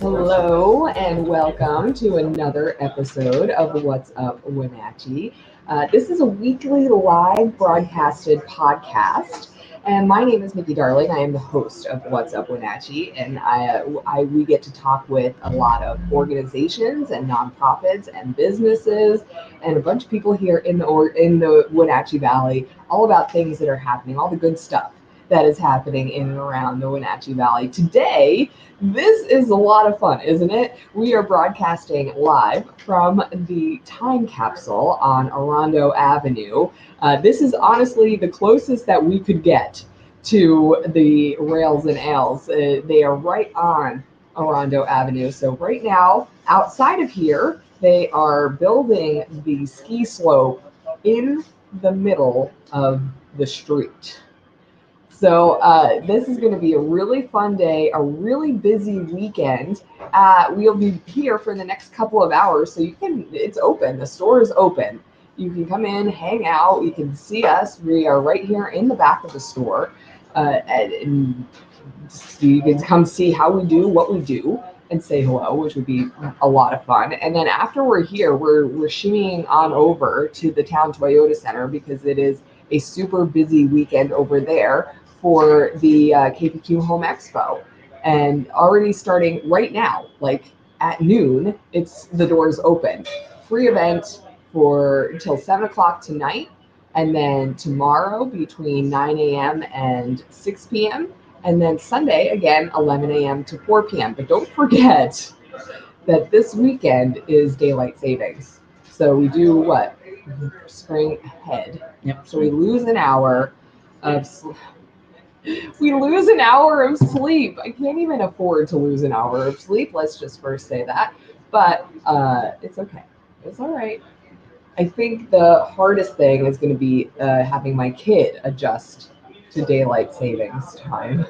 Hello and welcome to another episode of What's Up Wenatchee. This is a weekly live broadcasted podcast, and my name is Mickey Darling. I am the host of What's Up Wenatchee, and we get to talk with a lot of organizations and nonprofits and businesses and a bunch of people here in the Wenatchee Valley, all about things that are happening, all the good stuff that is happening in and around the Wenatchee Valley. Today, this is a lot of fun, isn't it? We are broadcasting live from the Time Capsule on Orondo Avenue. This is honestly the closest that we could get to the Rails and Ales. They are right on Orondo Avenue. So right now, outside of here, they are building the ski slope in the middle of the street. So this is going to be a really fun day, a really busy weekend. We'll be here for the next couple of hours, so it's open. The store is open. You can come in, hang out. You can see us. We are right here in the back of the store. And you can come see how we do what we do and say hello, which would be a lot of fun. And then after we're here, we're shimmying on over to the Town Toyota Center because it is a super busy weekend over there for the KPQ Home Expo. And already starting right now, like at noon, the doors open. Free event until 7 o'clock tonight, and then tomorrow between 9 a.m. and 6 p.m. And then Sunday, again, 11 a.m. to 4 p.m. But don't forget that this weekend is daylight savings. So we do what? Spring ahead. Yep. So we lose an hour of sleep. We lose an hour of sleep. I can't even afford to lose an hour of sleep. Let's just first say that. But it's okay. It's all right. I think the hardest thing is going to be having my kid adjust to daylight savings time.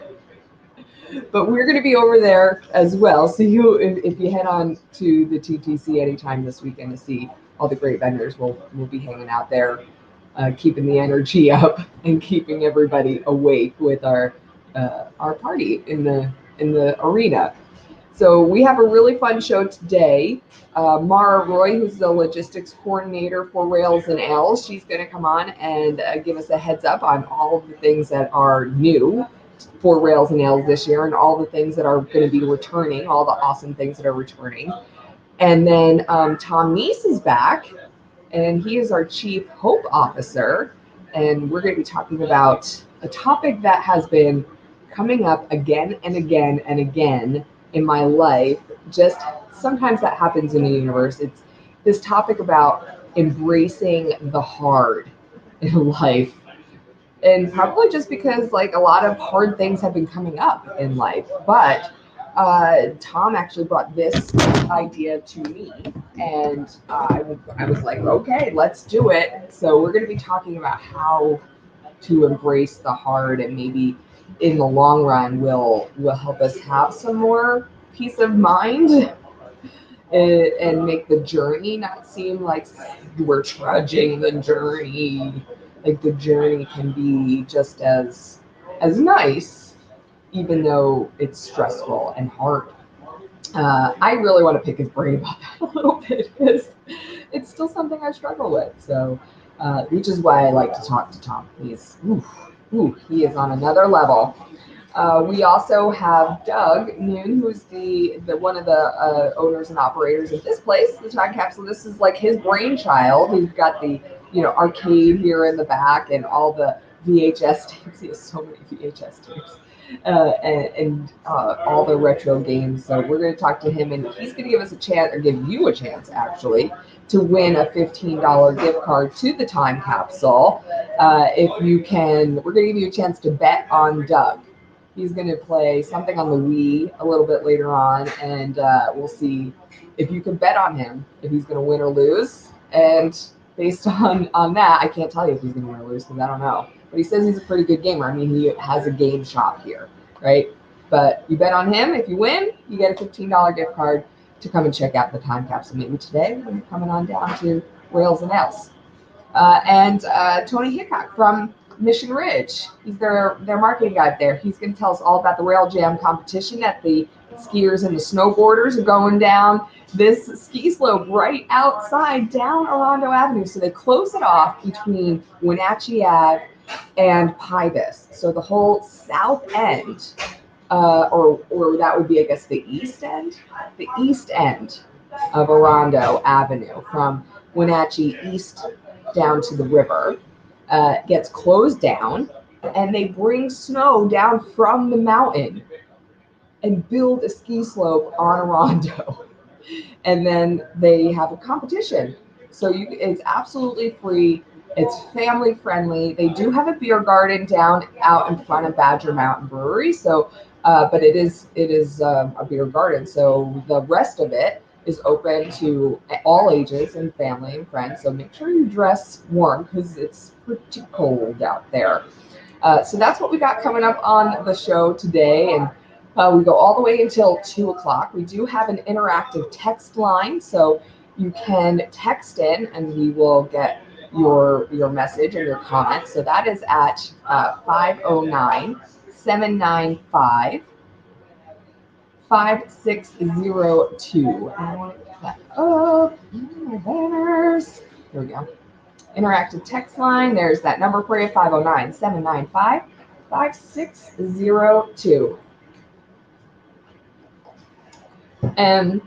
But we're going to be over there as well. So if you head on to the TTC anytime this weekend to see all the great vendors, we'll be hanging out there, keeping the energy up and keeping everybody awake with our party in the arena. So we have a really fun show today. Mara Roy, who's the logistics coordinator for Rails and Ales, she's going to come on and give us a heads up on all of the things that are new for Rails and Ales this year and all the things that are going to be returning, all the awesome things that are returning. And then Thom Nees is back, and he is our Chief Hope Officer. And we're going to be talking about a topic that has been coming up again and again and again in my life. Just sometimes that happens in the universe. It's this topic about embracing the hard in life. And probably just because like a lot of hard things have been coming up in life. But Thom actually brought this idea to me, and I was like, okay, let's do it. So we're going to be talking about how to embrace the hard, and maybe in the long run will help us have some more peace of mind and make the journey not seem like we're trudging the journey. Like the journey can be just as nice, even though it's stressful and hard. I really want to pick his brain about that a little bit because it's still something I struggle with. So, which is why I like to talk to Thom. He is on another level. We also have Doug Nunn, who's the one of the owners and operators of this place, the Time Capsule. This is like his brainchild. He's got the arcade here in the back and all the VHS tapes. He has so many VHS tapes. And all the retro games. So we're going to talk to him, and he's going to give us a chance, or give you a chance actually, to win a $15 gift card to the Time Capsule. If you can, we're going to give you a chance to bet on Doug. He's going to play something on the Wii a little bit later on, and we'll see if you can bet on him, if he's going to win or lose. And based on that, I can't tell you if he's going to win or lose because I don't know. But he says he's a pretty good gamer. I mean, he has a game shop here, right? But you bet on him. If you win, you get a $15 gift card to come and check out the Time Capsule. Maybe today when you're coming on down to Rails and Ales. And Tony Hickok from Mission Ridge. He's their marketing guy there. He's going to tell us all about the Rail Jam competition at the skiers and the snowboarders are going down this ski slope right outside down Orondo Avenue. So they close it off between Wenatchee Ave and Pybus. So the whole south end, or that would be, I guess, the east end of Orondo Avenue from Wenatchee east down to the river gets closed down, and they bring snow down from the mountain and build a ski slope on Orondo. And then they have a competition. So it's absolutely free. It's family friendly. They do have a beer garden down out in front of Badger Mountain Brewery. So, but it is a beer garden. So the rest of it is open to all ages and family and friends. So make sure you dress warm because it's pretty cold out there. So that's what we got coming up on the show today. And we go all the way until 2 o'clock. We do have an interactive text line, so you can text in and we will get your message and your comment. So that is at 509-795-5602. And I want to put that up. My banners. There we go. Interactive text line. There's that number for you, 509-795-5602. And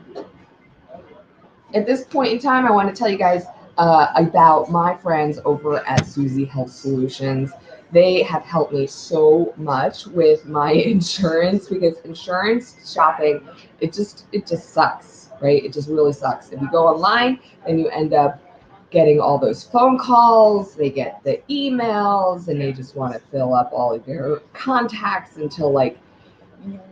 at this point in time, I want to tell you guys about my friends over at Susie Health Solutions. They have helped me so much with my insurance, because insurance shopping, it just sucks, right? It just really sucks. If you go online, then you end up getting all those phone calls, they get the emails, and they just want to fill up all of their contacts until like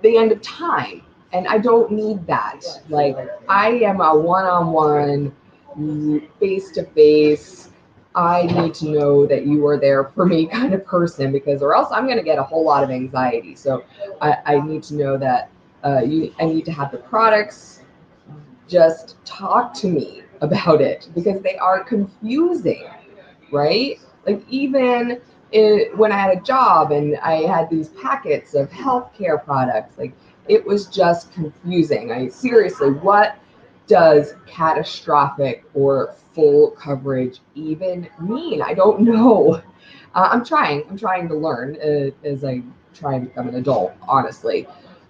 the end of time. And I don't need that. Like, I am a one-on-one, face-to-face, I need to know that you are there for me kind of person, because or else I'm going to get a whole lot of anxiety. So I need to know that I need to have the products. Just talk to me about it, because they are confusing, right? Like, even when I had a job and I had these packets of healthcare products, like, it was just confusing. Seriously, what does catastrophic or full coverage even mean? I don't know. I'm trying to learn as I try and become an adult, honestly.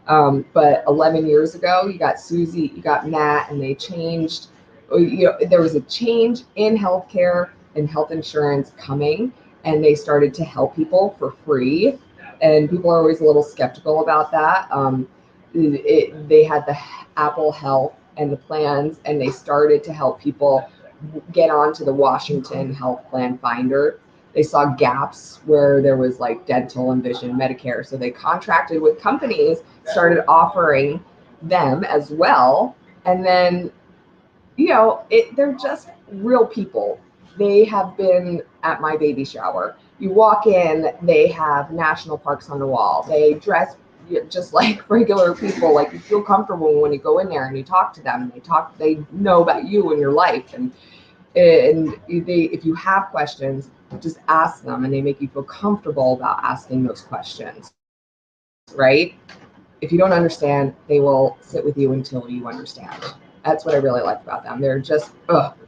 But 11 years ago, you got Susie, you got Matt, and they changed. There was a change in healthcare and health insurance coming, and they started to help people for free. And people are always a little skeptical about that. They had the Apple Health and the plans, and they started to help people get onto the Washington Health Plan Finder. They saw gaps where there was like dental and vision, Medicare. So they contracted with companies, started offering them as well. And then, they're just real people. They have been at my baby shower. You walk in, they have national parks on the wall. They dress just like regular people. Like, you feel comfortable when you go in there and you talk to them. They know about you and your life. And if you have questions, just ask them, and they make you feel comfortable about asking those questions, right? If you don't understand, they will sit with you until you understand. That's what I really like about them. They're just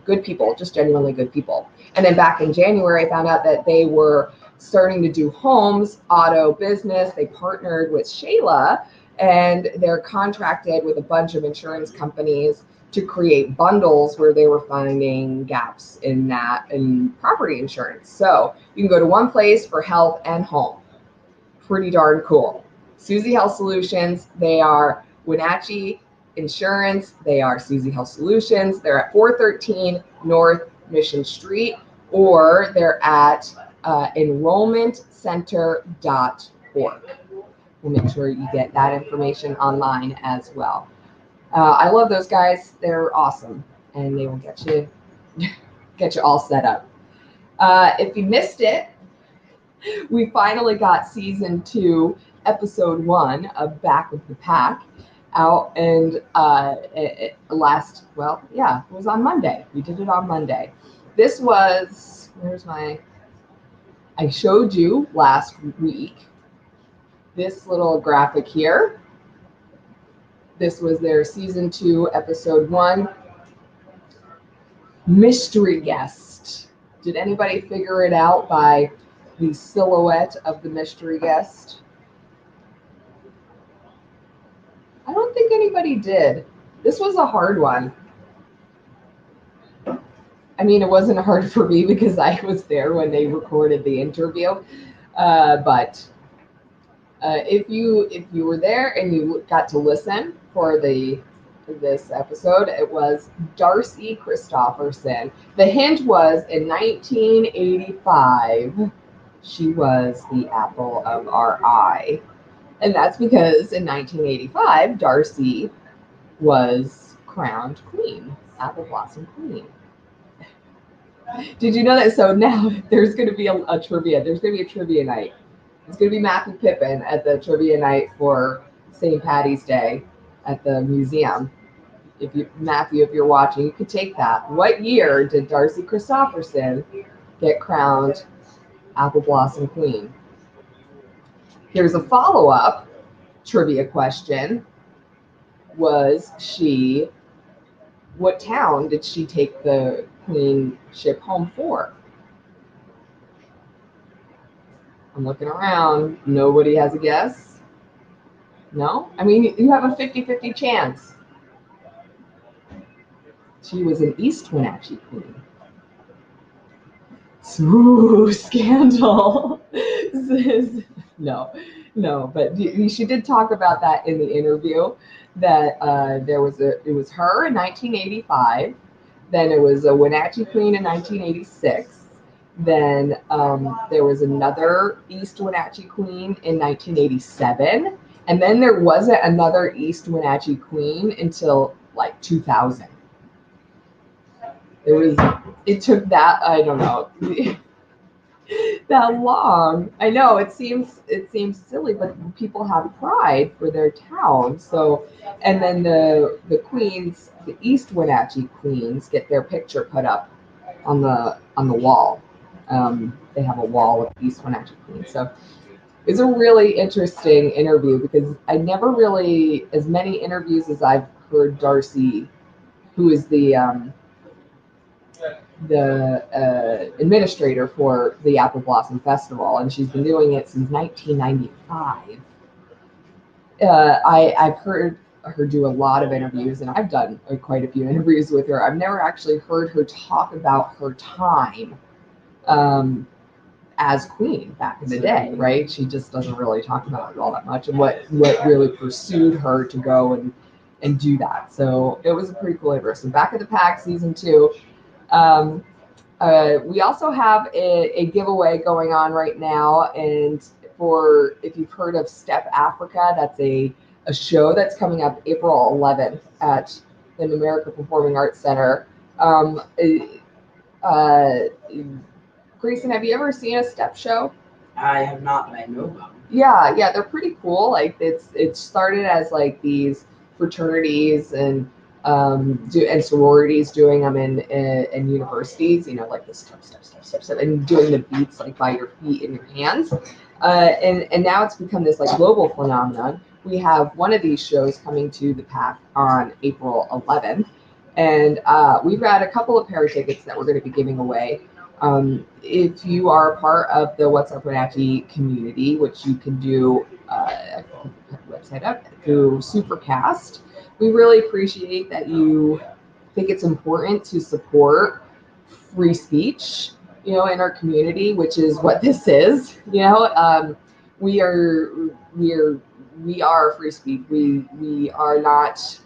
good people, just genuinely good people. And then back in January, I found out that they were starting to do homes, auto business. They partnered with Shayla, and they're contracted with a bunch of insurance companies to create bundles where they were finding gaps in that and property insurance. So you can go to one place for health and home. Pretty darn cool. Susie Health Solutions, they are Wenatchee Insurance. They are Susie Health Solutions. They're at 413 North Mission Street, or they're at enrollmentcenter.org. We'll make sure you get that information online as well. I love those guys. They're awesome, and they will get you all set up. If you missed it, we finally got season 2, episode 1 of Back with the Pack out, and it was on Monday. We did it on Monday. This was, I showed you last week this little graphic here. This was their season 2, episode 1, mystery guest. Did anybody figure it out by the silhouette of the mystery guest? I don't think anybody did. This was a hard one. I mean, it wasn't hard for me because I was there when they recorded the interview. But if you were there and you got to listen for this episode, it was Darcy Christopherson. The hint was in 1985, she was the apple of our eye. And that's because in 1985, Darcy was crowned queen, apple blossom queen. Did you know that? So now there's going to be a trivia. There's going to be a trivia night. It's going to be Matthew Pippin at the trivia night for St. Patty's Day at the museum. Matthew, if you're watching, you could take that. What year did Darcy Christopherson get crowned apple blossom queen? Here's a follow-up trivia question. What town did she take the queenship home for? I'm looking around. Nobody has a guess? No? I mean, you have a 50-50 chance. She was an East Wenatchee queen. Ooh, scandal. No, but she did talk about that in the interview, that it was her in 1985, then it was a Wenatchee queen in 1986, then there was another East Wenatchee queen in 1987, and then there wasn't another East Wenatchee queen until like 2000. It took that, I don't know, that long. I know it seems silly, but people have pride for their town. So, and then the queens, the East Wenatchee queens, get their picture put up on the wall. They have a wall of East Wenatchee queens. So it's a really interesting interview because I never really, as many interviews as I've heard Darcy, who is the administrator for the Apple Blossom Festival, and she's been doing it since 1995. I've heard her do a lot of interviews, and I've done quite a few interviews with her. I've never actually heard her talk about her time as queen back in the day, right? She just doesn't really talk about it all that much, and what really pursued her to go and do that. So it was a pretty cool interview. So Back of the Pack season 2. We also have a giveaway going on right now, and for, if you've heard of Step Africa, that's a show that's coming up April 11th at the Numerica Performing Arts Center. Grayson, have you ever seen a step show? I have not, but I know about them. Yeah, they're pretty cool. Like it started as like these fraternities and sororities doing them in universities, you know, like the step, and doing the beats like by your feet and your hands. And now it's become this like global phenomenon. We have one of these shows coming to the Pack on April 11th, and we've got a couple of pair of tickets that we're going to be giving away. If you are a part of the What's Up Wenatchee community, which you can do, I can put the website up, through Supercast, we really appreciate that you think it's important to support free speech, you know, in our community, which is what this is. You know, we are free speech. We are not.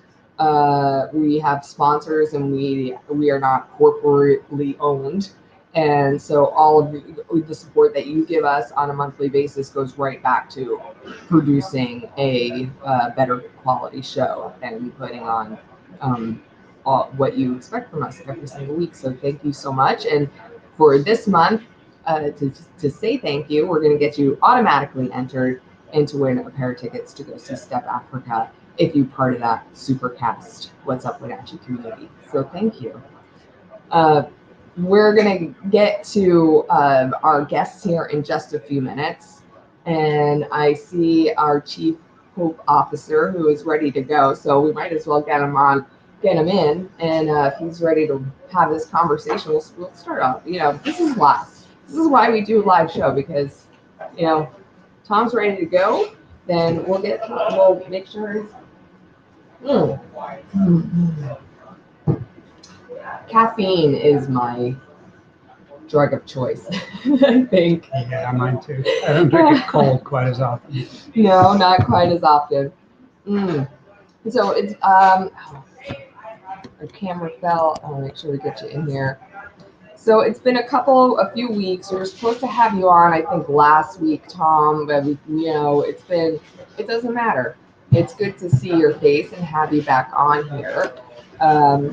We have sponsors, and we are not corporately owned. And so all of the support that you give us on a monthly basis goes right back to producing a better quality show and putting on what you expect from us every single week. So thank you so much. And for this month, to say thank you, we're going to get you automatically entered into win a pair of tickets to go see Step Africa if you're part of that Supercast What's Up Wenatchee community. So thank you. We're going to get to our guests here in just a few minutes. And I see our chief hope officer who is ready to go. So we might as well get him in, and if he's ready to have this conversation, we'll start off. This is live. This is why we do a live show, because Tom's ready to go. Then we'll make sure. Caffeine is my drug of choice. I think. Yeah, mine too. I don't drink it cold quite as often. No, not quite as often. So it's our camera fell. I'll make sure we get you in here. So it's been a few weeks. We were supposed to have you on, I think, last week, Tom, but it doesn't matter. It's good to see your face and have you back on here. How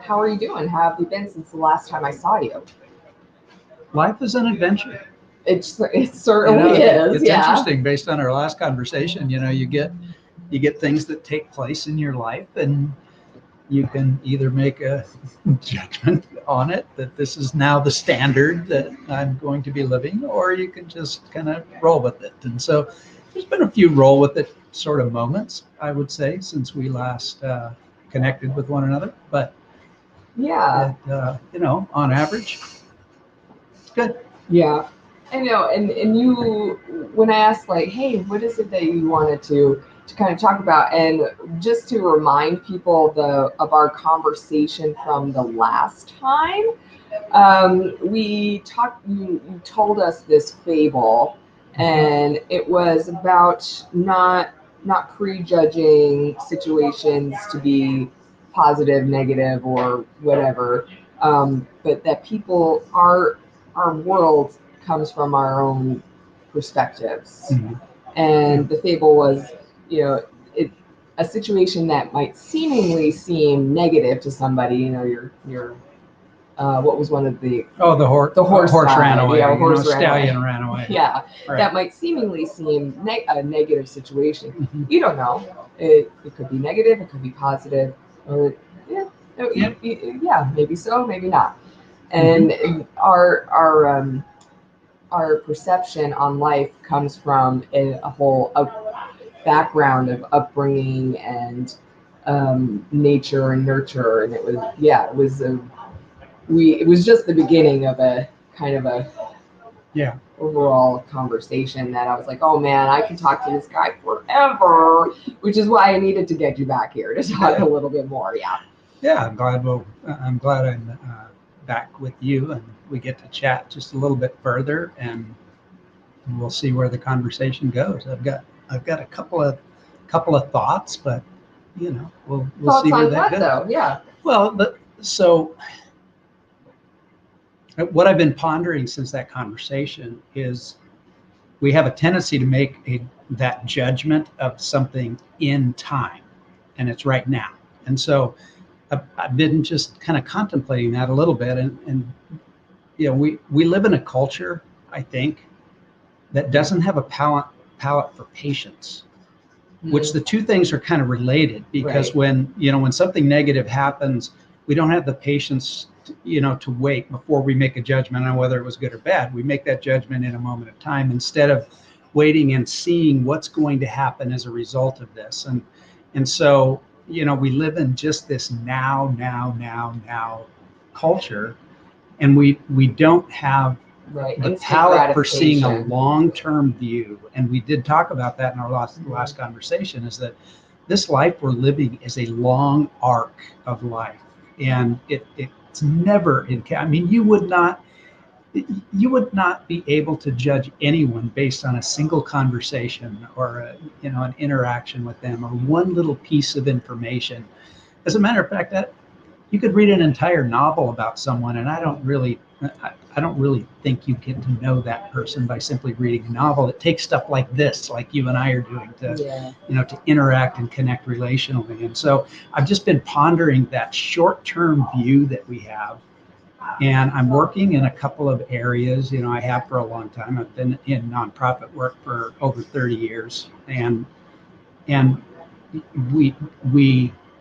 are you doing? How have you been since the last time I saw you? Life is an adventure. It certainly is. It's interesting. Based on our last conversation, you get things that take place in your life, and you can either make a judgment on it that this is now the standard that I'm going to be living, or you can just kind of roll with it. And so there's been a few roll with it sort of moments, I would say, since we last connected with one another. But yeah, on average, it's good. Yeah, I know. And you, when I asked, like, hey, what is it that you wanted to kind of talk about, and just to remind people of our conversation from the last time, we talked. You told us this fable, and it was about not prejudging situations to be positive, negative, or whatever, but that our world comes from our own perspectives. Mm-hmm. And the fable was, a situation that might seemingly seem negative to somebody. Your what was one of the the horse ran away. Stallion ran away. Yeah, right. That might seemingly seem a negative situation. Mm-hmm. You don't know. It could be negative. It could be positive. Or maybe so, maybe not. And mm-hmm. Our perception on life comes from a whole background of upbringing and nature and nurture, and it was just the beginning of a kind of a overall conversation that I was like, oh man, I can talk to this guy forever, which is why I needed to get you back here to talk a little bit more. I'm glad I'm back with you, and we get to chat just a little bit further, and we'll see where the conversation goes. I've got a couple of thoughts, but we'll see where that goes. Though, yeah. Well, so what I've been pondering since that conversation is we have a tendency to make that judgment of something in time, and it's right now. And so I've been just kind of contemplating that a little bit, and we live in a culture, I think, that doesn't have a palate for patience, which the two things are kind of related, because when something negative happens, we don't have the patience to wait before we make a judgment on whether it was good or bad. We make that judgment in a moment of time instead of waiting and seeing what's going to happen as a result of this. And so we live in just this now culture, and we don't have the palate for seeing a long-term view. And we did talk about that in our last conversation, is that this life we're living is a long arc of life, and it's never you would not be able to judge anyone based on a single conversation or an interaction with them or one little piece of information. As a matter of fact, that you could read an entire novel about someone, and I don't really think you get to know that person by simply reading a novel. It takes stuff like this, like you and I are doing, to interact and connect relationally. And so I've just been pondering that short-term view that we have. And I'm working in a couple of areas, I have for a long time. I've been in nonprofit work for over 30 years. And we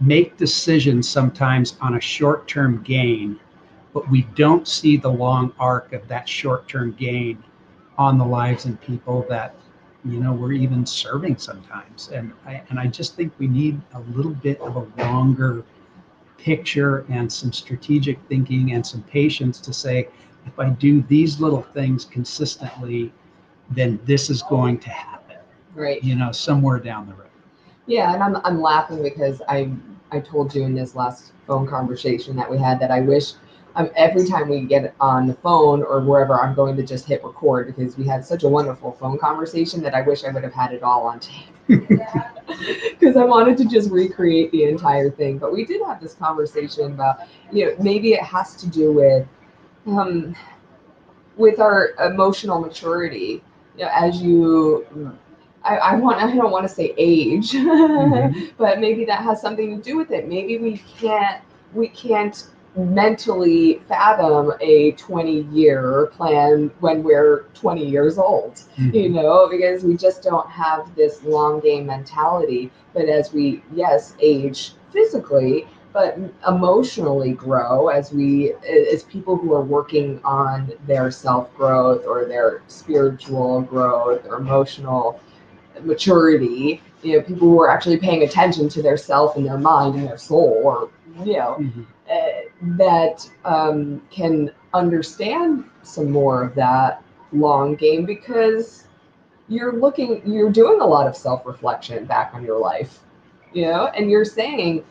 make decisions sometimes on a short-term gain, but we don't see the long arc of that short-term gain on the lives and people that we're even serving sometimes. And I just think we need a little bit of a longer picture and some strategic thinking and some patience to say, if I do these little things consistently, then this is going to happen, Right. somewhere down the road. Yeah, and I'm laughing because I told you in this last phone conversation that we had that I wish every time we get on the phone or wherever, I'm going to just hit record because we had such a wonderful phone conversation that I wish I would have had it all on tape. Because I wanted to just recreate the entire thing. But we did have this conversation about, maybe it has to do with our emotional maturity. As you, I don't want to say age, but maybe that has something to do with it. Maybe we can't mentally fathom a 20-year plan when we're 20 years old, because we just don't have this long game mentality. But as we, yes, age physically, but emotionally grow as people who are working on their self-growth or their spiritual growth or emotional maturity, people who are actually paying attention to their self and their mind and their soul, or that can understand some more of that long game, because you're doing a lot of self-reflection back on your life, and you're saying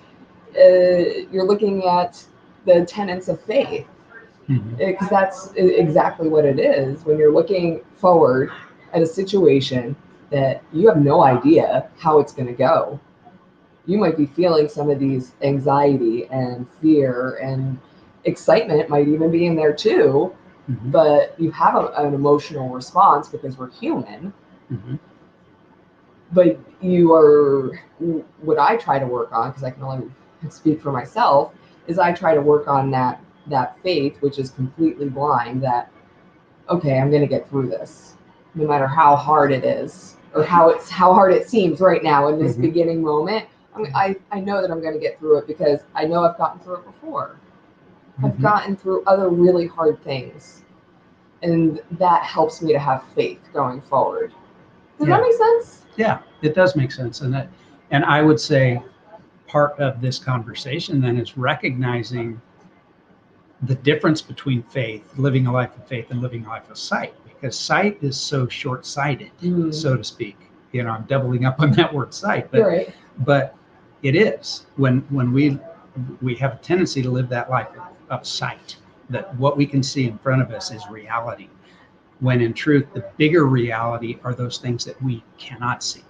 you're looking at the tenets of faith, because that's exactly what it is. When you're looking forward at a situation that you have no idea how it's going to go, you might be feeling some of these anxiety and fear, and excitement might even be in there too, but you have an emotional response because we're human. But what I try to work on, because I can only speak for myself, is I try to work on that faith, which is completely blind, that, okay, I'm going to get through this, no matter how hard it is, or how hard it seems right now in this beginning moment. I know that I'm going to get through it because I know I've gotten through it before. I've gotten through other really hard things, and that helps me to have faith going forward. Does that make sense? Yeah, it does make sense. And I would say part of this conversation then is recognizing the difference between living a life of faith, and living a life of sight, because sight is so short-sighted, so to speak. I'm doubling up on that word sight, but it is when we have a tendency to live that life of sight, that what we can see in front of us is reality, when in truth the bigger reality are those things that we cannot see.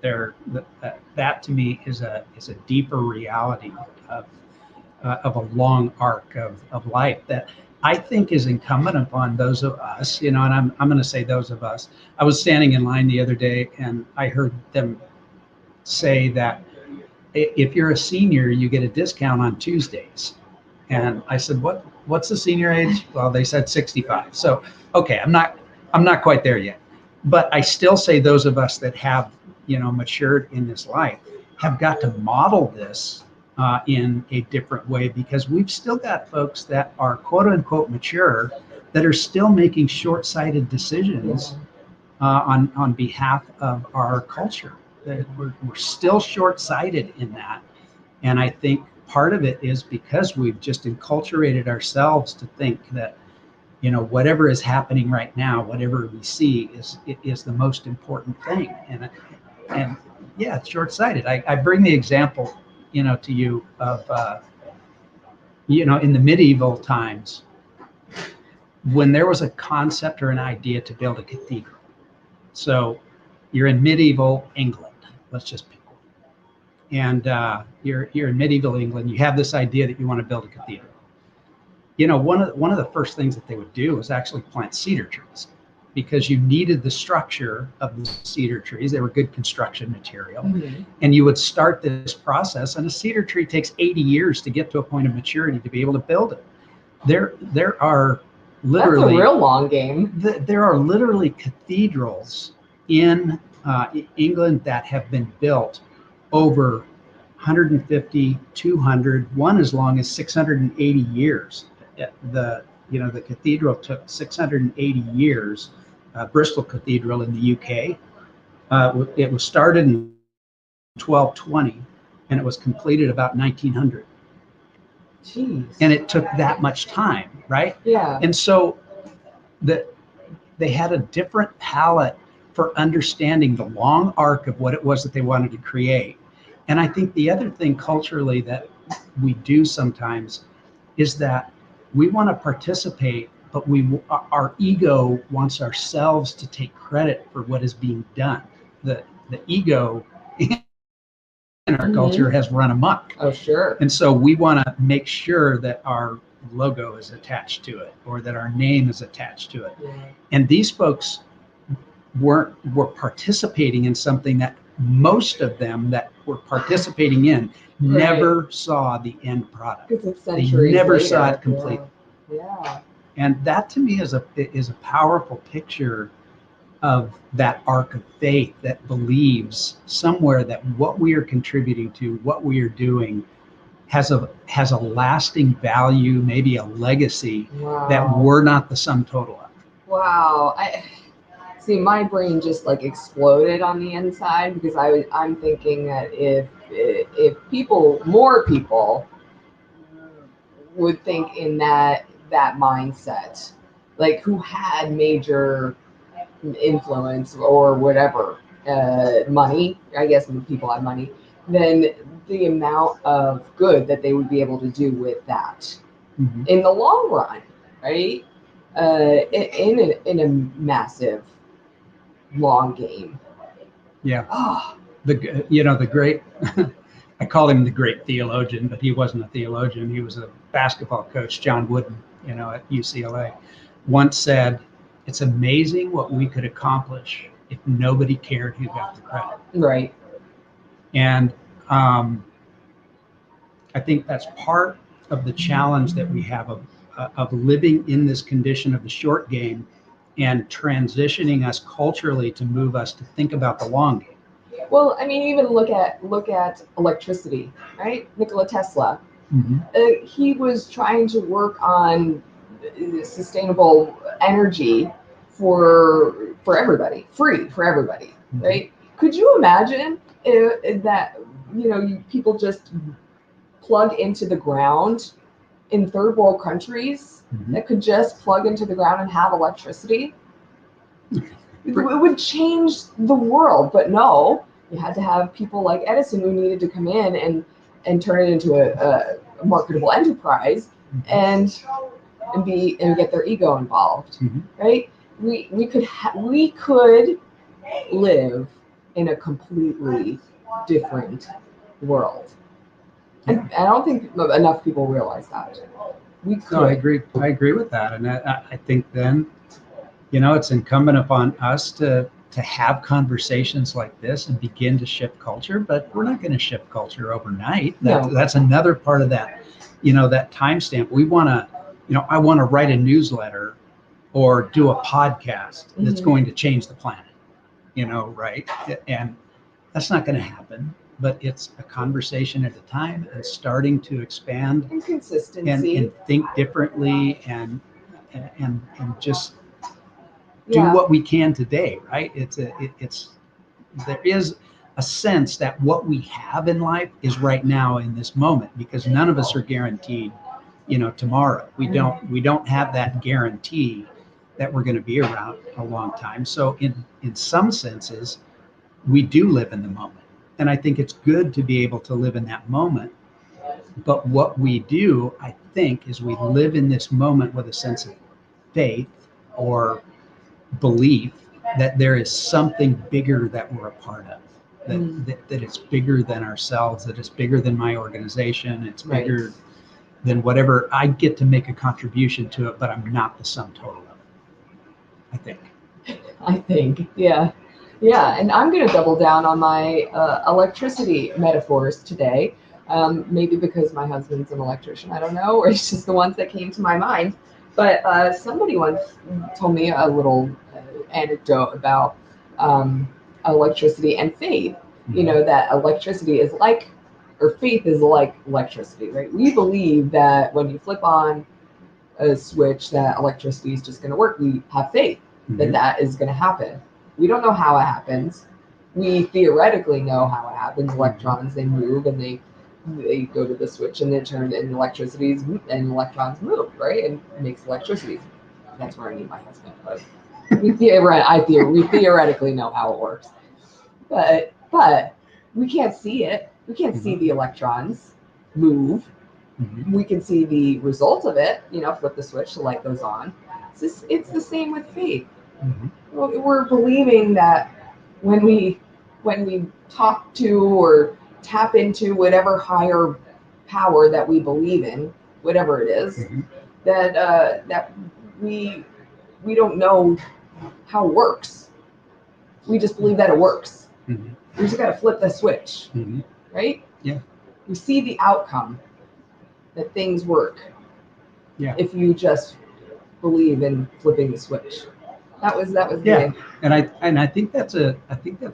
That to me is a deeper reality of a long arc of life that I think is incumbent upon those of us, and I'm going to say those of us. I was standing in line the other day and I heard them say that if you're a senior, you get a discount on Tuesdays. And I said, what's the senior age? Well, they said 65. So, okay, I'm not quite there yet, but I still say those of us that have, matured in this life have got to model this in a different way, because we've still got folks that are quote unquote mature that are still making short-sighted decisions on behalf of our culture. We're still short-sighted in that. And I think part of it is because we've just enculturated ourselves to think that, whatever is happening right now, whatever we see is the most important thing. And yeah, it's short-sighted. I bring the example, to you of, in the medieval times, when there was a concept or an idea to build a cathedral. So you're in medieval England, let's just pick one. And you're in medieval England, you have this idea that you want to build a cathedral. One of the first things that they would do was actually plant cedar trees, because you needed the structure of the cedar trees. They were good construction material. And you would start this process, and a cedar tree takes 80 years to get to a point of maturity to be able to build it. There are literally— That's a real long game. There are literally cathedrals in England that have been built over 150, 200, one as long as 680 years. The cathedral took 680 years, Bristol Cathedral in the UK, It was started in 1220, and it was completed about 1900. Jeez. And it took that much time, right? Yeah. And so they had a different palette for understanding the long arc of what it was that they wanted to create. And I think the other thing culturally that we do sometimes is that we want to participate, but our ego wants ourselves to take credit for what is being done. The ego in our culture has run amok. Oh, sure. And so we want to make sure that our logo is attached to it or that our name is attached to it. Yeah. And these folks were participating in something that most of them that were participating in never saw the end product. Because it's They centuries never later. saw it complete. Yeah. And that to me is a powerful picture of that arc of faith that believes somewhere that what we are contributing to, what we are doing, has a lasting value, maybe a legacy that we're not the sum total of. Wow. I see my brain just like exploded on the inside because I'm thinking that if more people would think in that mindset, like who had major influence or whatever, money, I guess when people have money, then the amount of good that they would be able to do with that in the long run, right? In a massive long game. Yeah. Oh, The great, I call him the great theologian, but he wasn't a theologian. He was a basketball coach, John Wooden, at UCLA, once said, "It's amazing what we could accomplish if nobody cared who got the credit." right. And I think that's part of the challenge that we have of living in this condition of the short game and transitioning us culturally to move us to think about the long game. Well, I mean, even look at electricity, right? Nikola Tesla. He was trying to work on sustainable energy for everybody, free for everybody, right? Could you imagine that people just plug into the ground in third world countries that could just plug into the ground and have electricity? It would change the world, but no, you had to have people like Edison who needed to come in and turn it into a marketable enterprise and get their ego involved, right? We could live in a completely different world, and I don't think enough people realize that. We could. No, I agree with that, and I think then, it's incumbent upon us to have conversations like this and begin to shift culture, but we're not going to shift culture overnight. That's another part of that, that timestamp. We want to, I want to write a newsletter or do a podcast that's going to change the planet, right? And that's not going to happen, but it's a conversation at a time and starting to expand and consistency and think differently and just do what we can today, right? There is a sense that what we have in life is right now in this moment, because none of us are guaranteed, tomorrow. We don't have that guarantee that we're going to be around a long time. So in some senses, we do live in the moment. And I think it's good to be able to live in that moment. But what we do, I think, is we live in this moment with a sense of faith or belief that there is something bigger that we're a part of, that it's bigger than ourselves, that it's bigger than my organization, it's bigger than whatever. I get to make a contribution to it, but I'm not the sum total of it, I think. Yeah, and I'm going to double down on my electricity metaphors today, maybe because my husband's an electrician, I don't know, or it's just the ones that came to my mind. But somebody once told me a little anecdote about electricity and faith. That electricity is like, or faith is like electricity, right? We believe that when you flip on a switch, that electricity is just going to work. We have faith that is going to happen. We don't know how it happens. we theoretically know how it happens. Electrons, they move and they go to the switch and then turn and and electrons move, right? And it makes electricity. That's where I need my husband. But we theoretically know how it works. But we can't see it. We can't see the electrons move. We can see the result of it, flip the switch, the light goes on. It's the same with faith. We're believing that when we talk to or tap into whatever higher power that we believe in, whatever it is, that we don't know how it works. We just believe that it works. We just got to flip the switch, right? Yeah. We see the outcome that things work. Yeah. If you just believe in flipping the switch. That was yeah. And I think that's a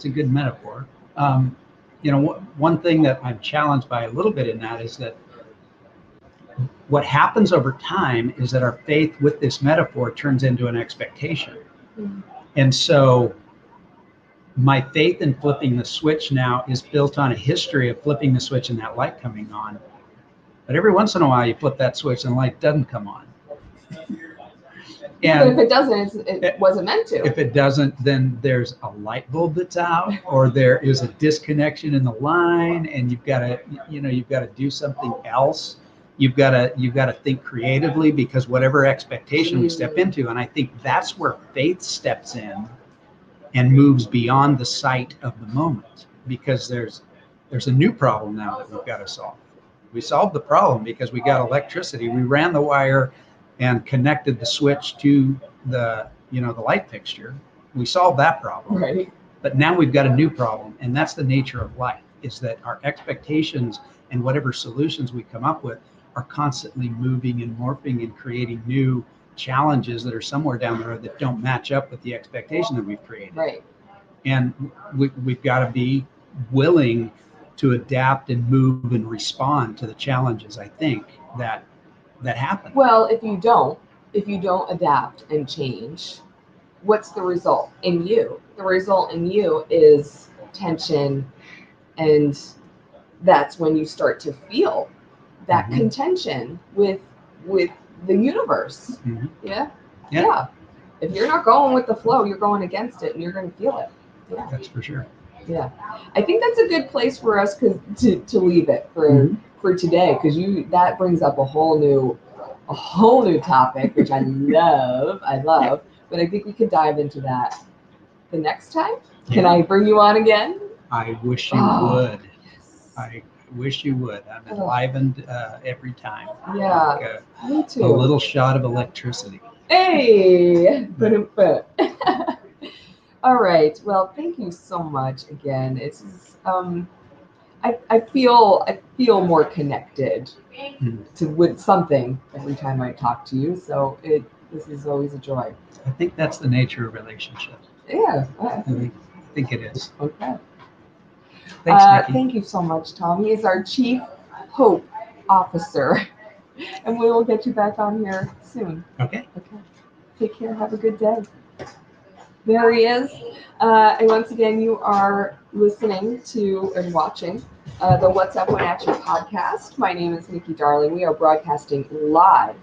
good metaphor. One thing that I'm challenged by a little bit in that is that what happens over time is that our faith with this metaphor turns into an expectation. And so my faith in flipping the switch now is built on a history of flipping the switch and that light coming on. But every once in a while you flip that switch and the light doesn't come on. And but if it doesn't, it wasn't meant to. If it doesn't, then there's a light bulb that's out, or there is a disconnection in the line, and you've got to do something else. You've got to think creatively, because whatever expectation we step into, and I think that's where faith steps in and moves beyond the sight of the moment, because there's a new problem now that we've got to solve. We solved the problem because we got electricity. We ran the wire and connected the switch to the light fixture. We solved that problem. Right. But now we've got a new problem, and that's the nature of life, is that our expectations and whatever solutions we come up with are constantly moving and morphing and creating new challenges that are somewhere down the road that don't match up with the expectation that we've created. Right. And we've got to be willing to adapt and move and respond to the challenges, I think, that happen. Well, if you don't adapt and change, what's the result in you? The result in you is tension, and that's when you start to feel that contention with the universe. Yeah. If you're not going with the flow, you're going against it, and you're going to feel it. Yeah, that's for sure. Yeah, I think that's a good place for us to leave it for today, because that brings up a whole new topic, which I love. But I think we could dive into that the next time. Can I bring you on again? I wish you would. Yes. I wish you would. I'm enlivened every time. Yeah, me too. A little shot of electricity. Hey, all right. Well, thank you so much again. It's I feel more connected with something every time I talk to you. So this is always a joy. I think that's the nature of relationships. Yeah. I think it is. Okay. Thanks, Nikki. Thank you so much, Tom. He is our Chief Hope Officer, and we will get you back on here soon. Okay. Take care. Have a good day. There he is. And once again, you are listening to and watching the What's Up Wenatchee podcast. My name is Nikki Darling. We are broadcasting live.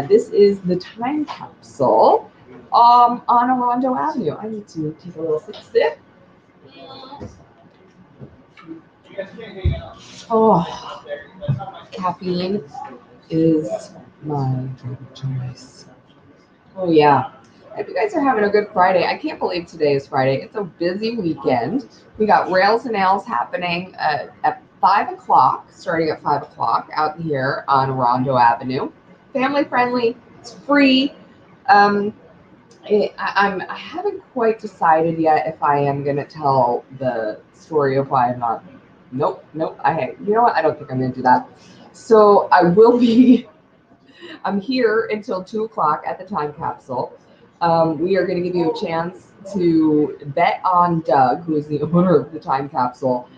This is the Time Capsule on Orondo Avenue. I need to take a little sip. Oh, caffeine is my favorite choice. Oh, yeah. I hope you guys are having a good Friday. I can't believe today is Friday. It's a busy weekend. We got Rails and Ales happening at 5 o'clock, starting at 5 o'clock out here on Orondo Avenue. Family friendly. It's free. I haven't quite decided yet if I am going to tell the story of why I'm not. Nope. You know what? I don't think I'm going to do that. So I will be. I'm here until 2 o'clock at the Time Capsule. We are going to give you a chance to bet on Doug, who is the owner of the Time Capsule.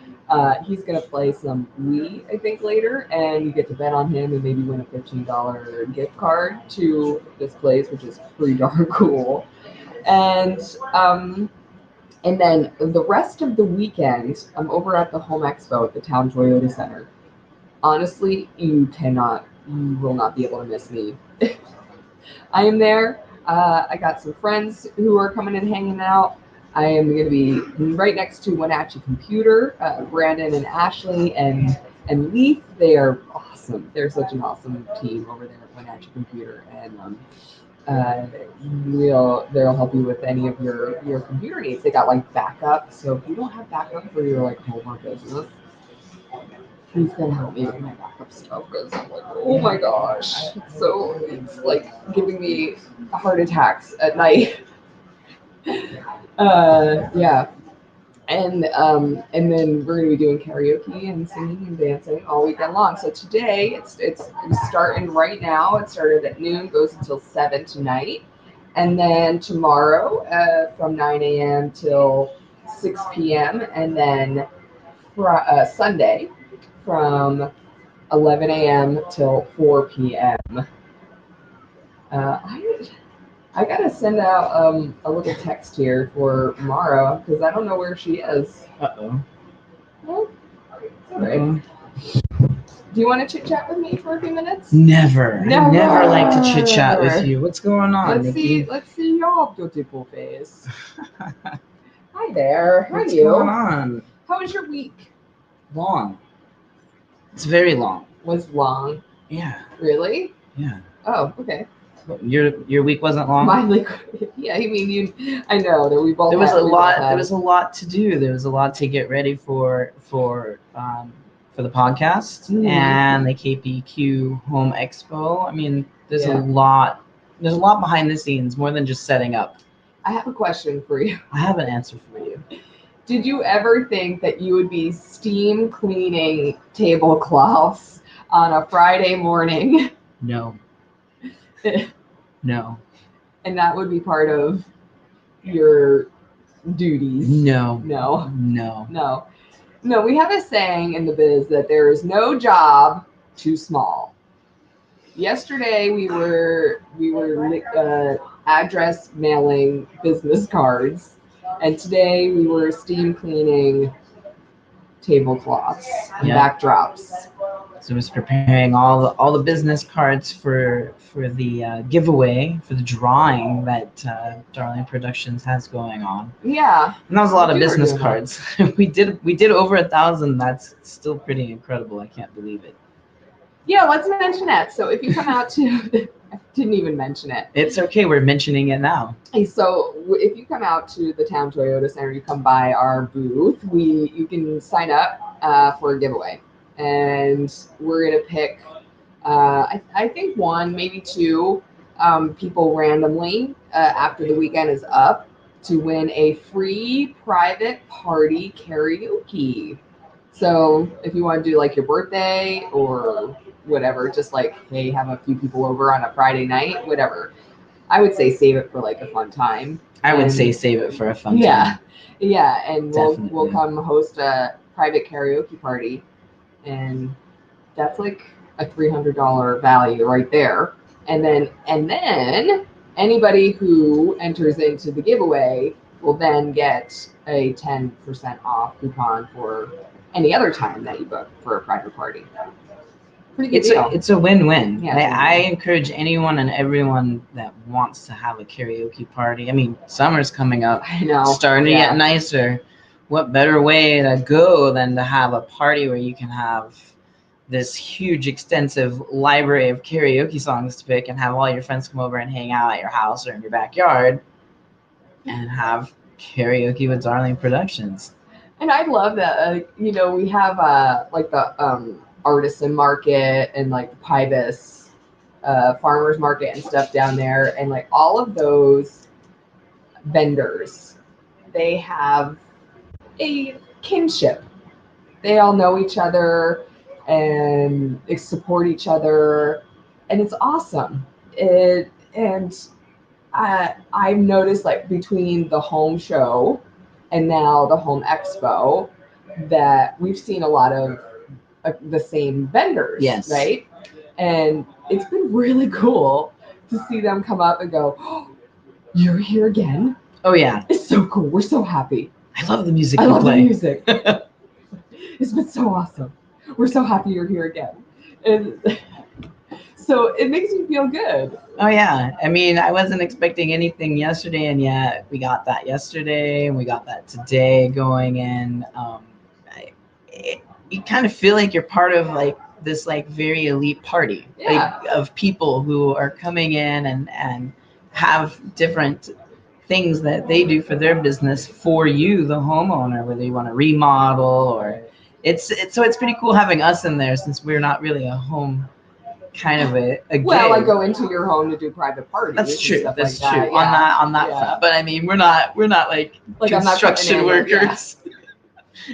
He's going to play some weeee, I think, later, and you get to bet on him and maybe win a $15 gift card to this place, which is pretty darn cool. And And then the rest of the weekend, I'm over at the Home Expo at the Town Toyota Center. Honestly, you will not be able to miss me. I am there. I got some friends who are coming and hanging out. I am going to be right next to Wenatchee Computer, Brandon and Ashley and Leaf. They are awesome. They're such an awesome team over there at Wenatchee Computer, and they'll help you with any of your computer needs. They got like backup, so if you don't have backup for your like home or business, he's gonna help me with my backup stuff because I'm like, oh my gosh. So it's like giving me heart attacks at night. Yeah. And then we're gonna be doing karaoke and singing and dancing all weekend long. So today it's starting right now. It started at noon, goes until 7 tonight, and then tomorrow from 9 a.m. till 6 p.m. and then Sunday from 11 a.m. till 4 p.m. I gotta send out a little text here for Mara because I don't know where she is. Uh-oh. Well, all right. Do you want to chit chat with me for a few minutes? Never. I Never. never like to chit chat with you. What's going on, Nikki? Let's see your beautiful face. Hi there. How are What's you? going on? How was your week? Long. It's very long. Was long. Yeah. Really? Yeah. Oh, okay. Your week wasn't long? My week, yeah. I mean, I know that we both. There was had, a we lot. both had- There was a lot to do. There was a lot to get ready for the podcast and the KPQ Home Expo. I mean, there's a lot. There's a lot behind the scenes, more than just setting up. I have a question for you. I have an answer for you. Did you ever think that you would be steam cleaning tablecloths on a Friday morning? No. No. And that would be part of your duties? No. No. No. No. No, we have a saying in the biz that there is no job too small. Yesterday we were address mailing business cards, and today we were steam cleaning tablecloths and backdrops. So I was preparing all the business cards for the giveaway, for the drawing that Darling Productions has going on. Yeah. And that was a lot of business cards. we did over 1,000. That's still pretty incredible. I can't believe it. Yeah, let's mention that. So if you come out to, I didn't even mention it. It's okay. We're mentioning it now. So if you come out to the Town Toyota Center, you come by our booth, you can sign up for a giveaway. And we're going to pick, I think one, maybe two people randomly after the weekend is up to win a free private party karaoke. So if you want to do like your birthday or whatever, just like, hey, have a few people over on a Friday night, whatever. I would say save it for like a fun time. I would say save it for a fun time. Yeah. Yeah. And Definitely. we'll come host a private karaoke party. And that's like a $300 value right there. And then anybody who enters into the giveaway will then get a 10% off coupon for any other time that you book for a private party. Pretty good deal. It's a win-win. Yeah, I encourage anyone and everyone that wants to have a karaoke party. I mean, summer's coming up. I know. Starting to get nicer. What better way to go than to have a party where you can have this huge, extensive library of karaoke songs to pick and have all your friends come over and hang out at your house or in your backyard and have karaoke with Darling Productions. And I love that, we have like the artisan market and like the Pybus farmers market and stuff down there. And like all of those vendors, they have a kinship. They all know each other and they support each other, and it's awesome. I've noticed like between the home show and now the home expo that we've seen a lot of the same vendors. Yes. Right. And it's been really cool to see them come up and go, oh, you're here again. Oh yeah. It's so cool. We're so happy. I love the music I you love the play. music. It's been so awesome. We're so happy you're here again. And so it makes me feel good. Oh yeah, I mean, I wasn't expecting anything yesterday, and yet we got that yesterday, and we got that today going. And you kind of feel like you're part of like this like very elite party, Yeah. like of people who are coming in and have different things that they do for their business for you, the homeowner, whether you want to remodel or it's pretty cool having us in there since we're not really a home kind of a Well, I gig. go into your home to do private parties. That's and true. stuff That's like true. that. Yeah. On that Yeah. front. But I mean, we're not like Like, I'm not coming construction in, like, yeah. workers.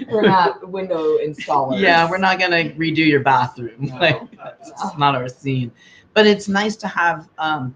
We're not window installers. Yeah, we're not gonna redo your bathroom. No. Like that's not our scene. But it's nice to have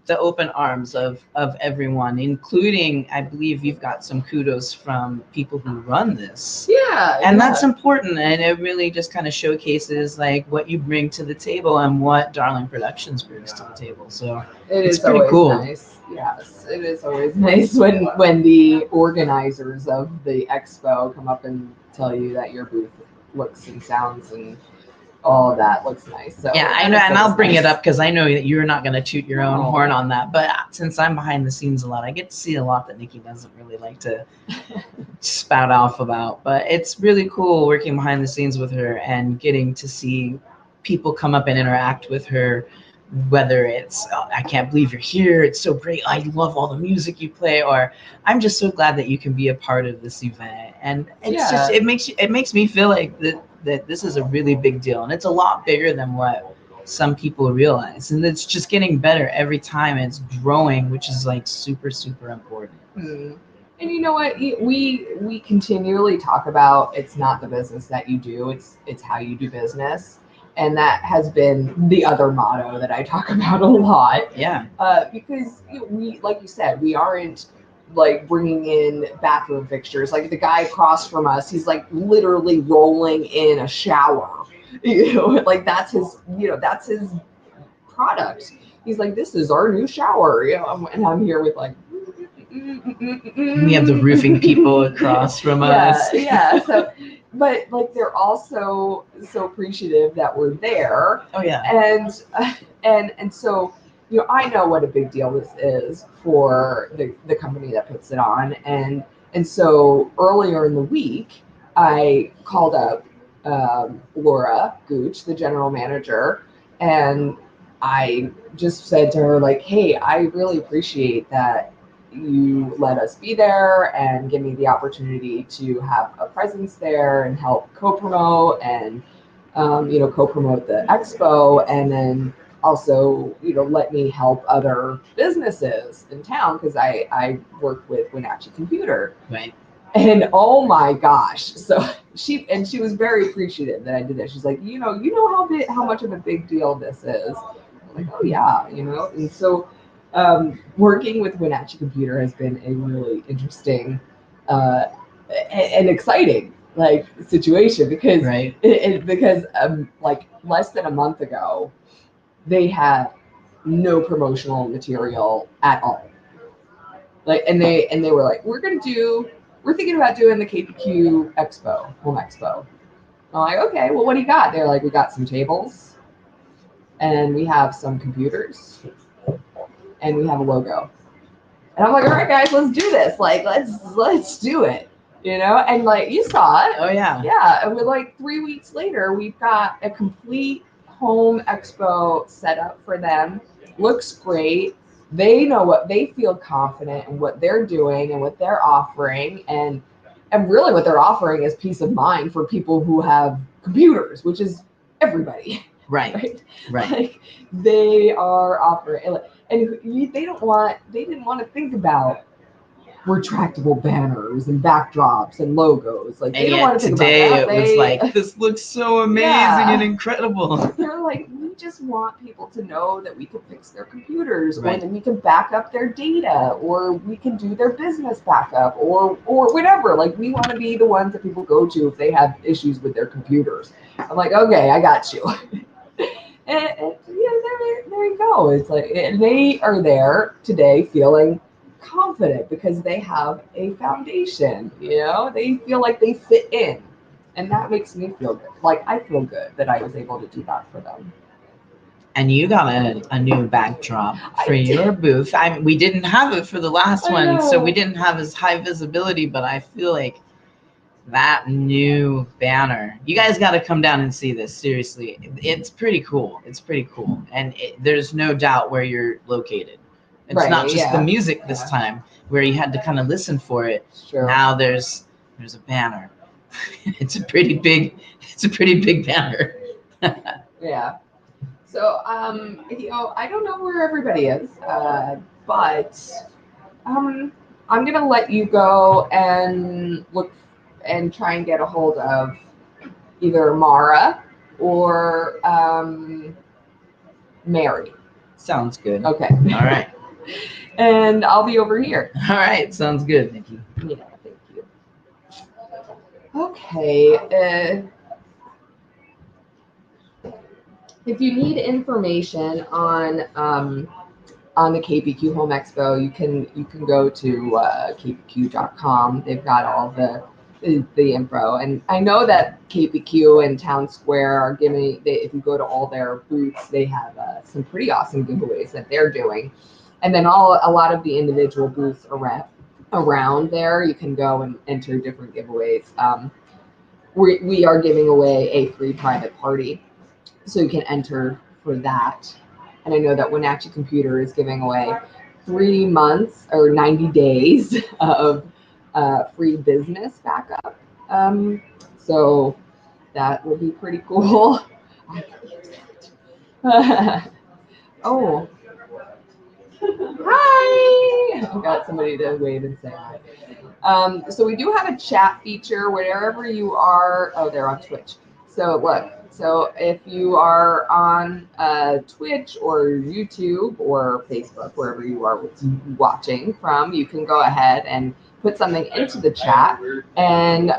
the open arms of everyone, including I believe you've got some kudos from people who run this. Yeah. And yeah. that's important, and it really just kind of showcases like what you bring to the table and what Darling Productions brings to the table. So it's pretty always cool. Nice. Yes, it is always nice when the organizers of the expo come up and tell you that your booth looks and sounds and all of that looks nice. So yeah, I know, and I'll bring it up because I know that you're not going to toot your own horn on that. But since I'm behind the scenes a lot, I get to see a lot that Nikki doesn't really like to spout off about. But it's really cool working behind the scenes with her and getting to see people come up and interact with her. Whether it's I can't believe you're here, it's so great, I love all the music you play, or I'm just so glad that you can be a part of this event. And it's just it makes me feel like that this is a really big deal, and it's a lot bigger than what some people realize, and it's just getting better every time. It's growing, which is like super important. And you know what, we continually talk about it's not the business that you do, it's how you do business. And that has been the other motto that I talk about a lot. Yeah. Because we, like you said, we aren't like bringing in bathroom fixtures. Like the guy across from us, he's like literally rolling in a shower. Like that's his product. He's like, this is our new shower. And I'm here with like. We have the roofing people across from us. Yeah. So. But like they're also so appreciative that we're there. Oh yeah. And so I know what a big deal this is for the company that puts it on. And so earlier in the week I called up Laura Gooch, the general manager, and I just said to her like, hey, I really appreciate that you let us be there and give me the opportunity to have a presence there and help co-promote and co-promote the expo, and then also let me help other businesses in town because I work with Wenatchee Computer. Right. And oh my gosh, so she was very appreciative that I did that. She's like, how much of a big deal this is. I'm like, oh yeah, and so. Working with Wenatchee Computer has been a really interesting and exciting like situation because because like less than a month ago they had no promotional material at all. Like and they were like, we're thinking about doing the KPQ Expo, Home Expo. I'm like, okay, well, what do you got? They're like, we got some tables and we have some computers. And we have a logo. And I'm like, all right, guys, let's do this. Like, let's do it. And like you saw it. Oh yeah. Yeah. And we're like 3 weeks later, we've got a complete home expo set up for them. Looks great. They know they feel confident in what they're doing and what they're offering. And really what they're offering is peace of mind for people who have computers, which is everybody. Right. Like they are offering, and they didn't want to think about retractable banners and backdrops and logos. Like they don't want to think about that. Today it was like, this looks so amazing and incredible. They're like, we just want people to know that we can fix their computers, or that we can back up their data, or we can do their business backup, or whatever. Like we want to be the ones that people go to if they have issues with their computers. I'm like, okay, I got you. And there you go. It's like, and they are there today feeling confident because they have a foundation, you know, they feel like they fit in. And that makes me feel good. Like I feel good that I was able to do that for them. And you got a new backdrop for your booth. We didn't have it for the last one, so we didn't have as high visibility, but I feel like that new banner, you guys got to come down and see this. Seriously, it's pretty cool. It's pretty cool. And there's no doubt where you're located. It's not just the music this time where you had to kind of listen for it. Sure. Now there's a banner. It's a pretty big banner. Yeah. So, you know, I don't know where everybody is, but I'm gonna let you go and look and try and get a hold of either Mara or Mary. Sounds good. Okay. All right. And I'll be over here. All right. Sounds good. Thank you. Yeah, thank you. Okay. If you need information on the KPQ Home Expo, you can go to kpq.com. They've got all the info, and I know that KPQ and Town Square are giving. If you go to all their booths, they have some pretty awesome giveaways that they're doing, and then a lot of the individual booths around there, you can go and enter different giveaways. We are giving away a free private party, so you can enter for that. And I know that Wenatchee Computer is giving away 3 months or 90 days of free business backup. So that will be pretty cool. I can use that. Oh. Hi! I've got somebody to wave and say hi. So we do have a chat feature wherever you are. Oh, they're on Twitch. So look. So if you are on Twitch or YouTube or Facebook, wherever you are watching from, you can go ahead and put something into the chat, and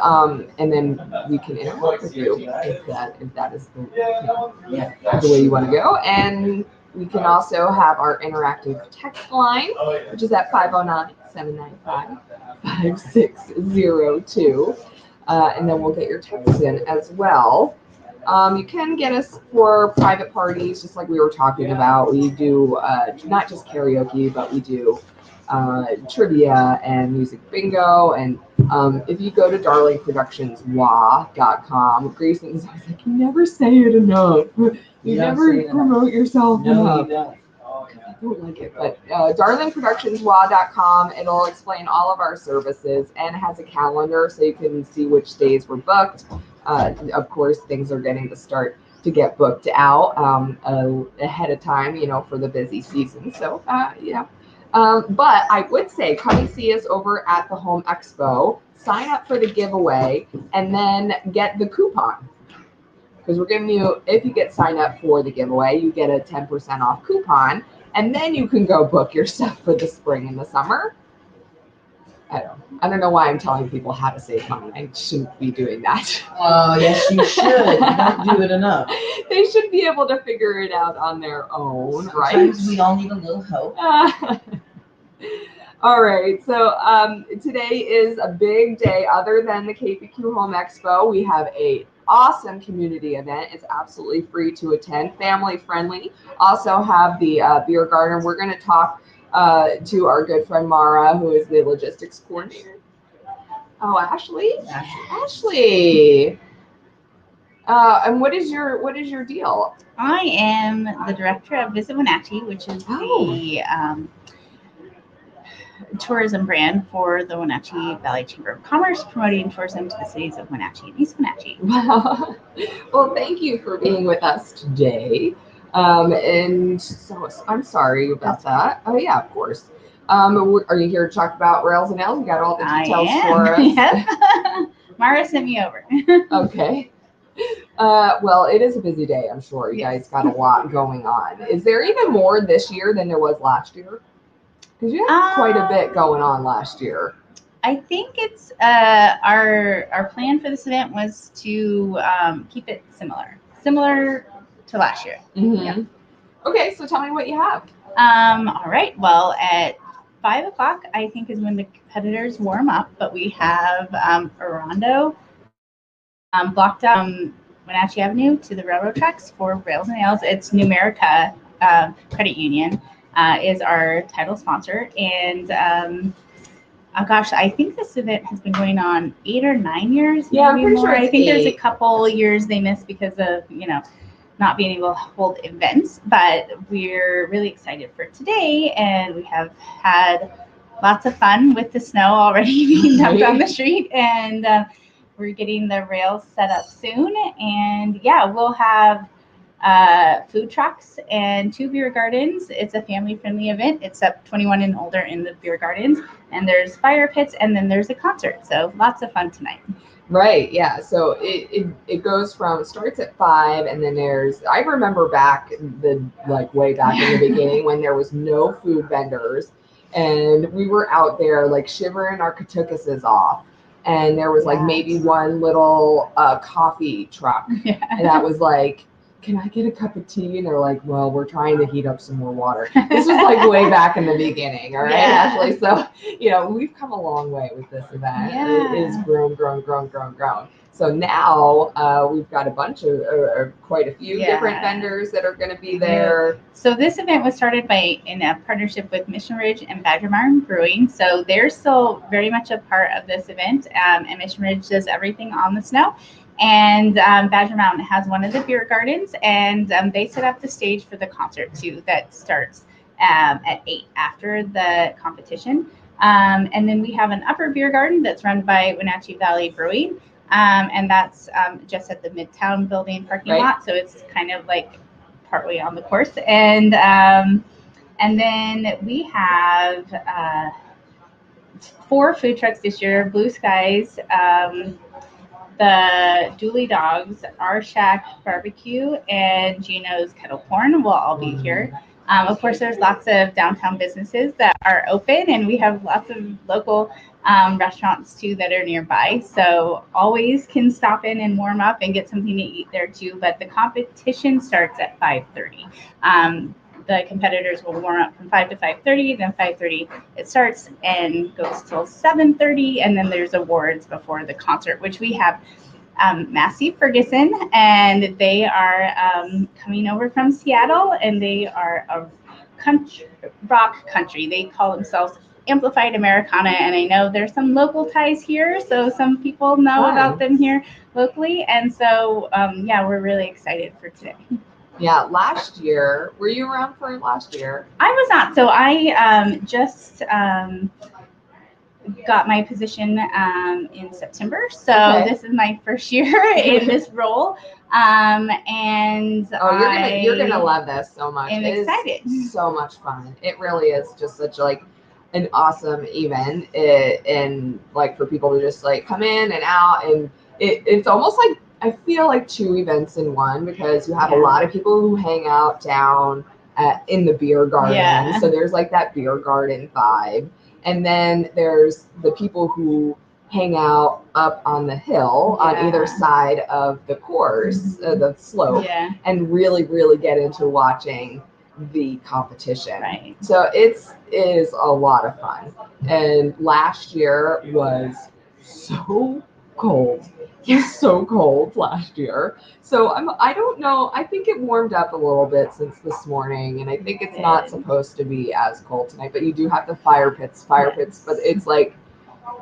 then we can interact with you if that is the way you want to go. And we can also have our interactive text line, which is at 509-795-5602, and then we'll get your text in as well. You can get us for private parties, just like we were talking about. We do not just karaoke, but we do trivia and music bingo. And if you go to darlingproductionswa.com, Grayson's always like, you never say it enough. You never promote yourself enough. I don't like it, but darlingproductionswa.com, it'll explain all of our services and has a calendar so you can see which days we're booked. Of course, things are getting to get booked out ahead of time, you know, for the busy season. So, yeah. But I would say come and see us over at the Home Expo, sign up for the giveaway, and then get the coupon. Because we're giving you, if you get signed up for the giveaway, you get a 10% off coupon, and then you can go book your stuff for the spring and the summer. I don't know why I'm telling people how to save money. I shouldn't be doing that. Oh, yes, you should. You don't do it enough. They should be able to figure it out on their own, right? Sometimes we all need a little help. All right. So today is a big day. Other than the KPQ Home Expo, we have a awesome community event. It's absolutely free to attend, family friendly. Also have the beer garden. We're going to talk to our good friend Mara, who is the logistics coordinator. Oh, Ashley. And what is your deal? I am the director of Visit Wenatchee, which is the tourism brand for the Wenatchee Valley Chamber of Commerce, promoting tourism to the cities of Wenatchee and East Wenatchee. Well, thank you for being with us today. And so I'm sorry about that. Oh yeah, of course. Are you here to talk about Rails and L's? You got all the details for us. Yep. Mara sent me over. Okay. Well, it is a busy day. I'm sure you guys got a lot going on. Is there even more this year than there was last year? Because you had quite a bit going on last year. I think it's our plan for this event was to keep it similar to last year. Mm-hmm. Yeah. Okay, so tell me what you have. All right. Well, at 5 o'clock, I think, is when the competitors warm up. But we have Orondo blocked up Wenatchee Avenue to the railroad tracks for Rails and Nails. It's Numerica Credit Union is our title sponsor. And oh gosh, I think this event has been going on 8 or 9 years. Yeah, I'm pretty more. sure I it's think there's a 8. couple years they missed because of, you know, not being able to hold events. But we're really excited for today, and we have had lots of fun with the snow already being dumped on the street, and we're getting the rails set up soon. And yeah, we'll have food trucks and 2 beer gardens. It's a family-friendly event. It's up 21 and older in the beer gardens, and there's fire pits, and then there's a concert. So lots of fun tonight. Right, yeah. So it goes from, starts at 5, and then there's, I remember back way back in the beginning when there was no food vendors, and we were out there like shivering our katukuses off, and there was like maybe one little coffee truck, and that was like, can I get a cup of tea? And they're like, well, we're trying to heat up some more water. This was like way back in the beginning, all right, Ashley? So, you know, we've come a long way with this event. It is grown. So now we've got a bunch of, quite a few different vendors that are going to be there. So this event was started in a partnership with Mission Ridge and Badger Mountain Brewing. So they're still very much a part of this event, and Mission Ridge does everything on the snow. And Badger Mountain has one of the beer gardens, and they set up the stage for the concert too that starts at 8 after the competition. And then we have an upper beer garden that's run by Wenatchee Valley Brewing, and that's just at the Midtown building parking lot. So it's kind of like partway on the course. And then we have 4 food trucks this year: Blue Skies, the Dooley Dogs, Our Shack Barbecue, and Gino's Kettle Corn will all be here. Of course, there's lots of downtown businesses that are open, and we have lots of local restaurants too that are nearby. So always can stop in and warm up and get something to eat there too. But the competition starts at 5:30. The competitors will warm up from 5 to 5:30, then 5:30 it starts and goes till 7:30, and then there's awards before the concert, which we have Massey Ferguson, and they are coming over from Seattle, and they are a rock country. They call themselves Amplified Americana, and I know there's some local ties here, so some people know about them here locally, and so yeah, we're really excited for today. Yeah, last year, were you around for last year? I was not. So I just got my position in September. So this is my first year in this role. And you're gonna love this so much. I'm excited. It's so much fun. It really is just such like an awesome event, and like for people to just like come in and out, and it's almost like, I feel like 2 events in one, because you have a lot of people who hang out down in the beer garden. So there's like that beer garden vibe. And then there's the people who hang out up on the hill on either side of the course, the slope, and really, really get into watching the competition. Right. So it is a lot of fun. And last year was so cold. It was so cold last year. So I don't know. I think it warmed up a little bit since this morning, and I think it's not supposed to be as cold tonight. But you do have the fire pits, but it's like,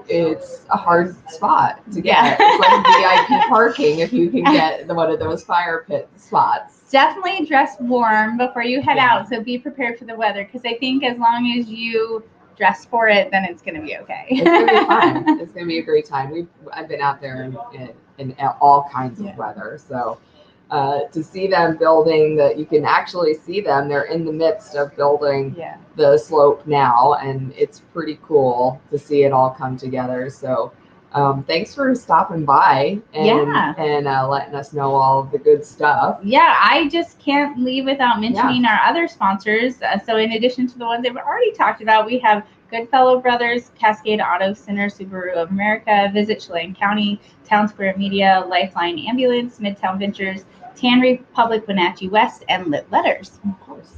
it's a hard spot to get. It's like VIP parking if you can get one of those fire pit spots. Definitely dress warm before you head out. So be prepared for the weather, because I think as long as you dress for it, then it's going to be okay. It's going to be fun. It's going to be a great time. I've been out there in all kinds of weather. So to see them building you can actually see them. They're in the midst of building the slope now, and it's pretty cool to see it all come together. So thanks for stopping by and letting us know all of the good stuff. Yeah, I just can't leave without mentioning our other sponsors. So in addition to the ones that we already talked about, we have Goodfellow Brothers, Cascade Auto Center, Subaru of America, Visit Chelan County, Town Square Media, Lifeline Ambulance, Midtown Ventures, Tan Republic Wenatchee West, and Lit Letters. Of course,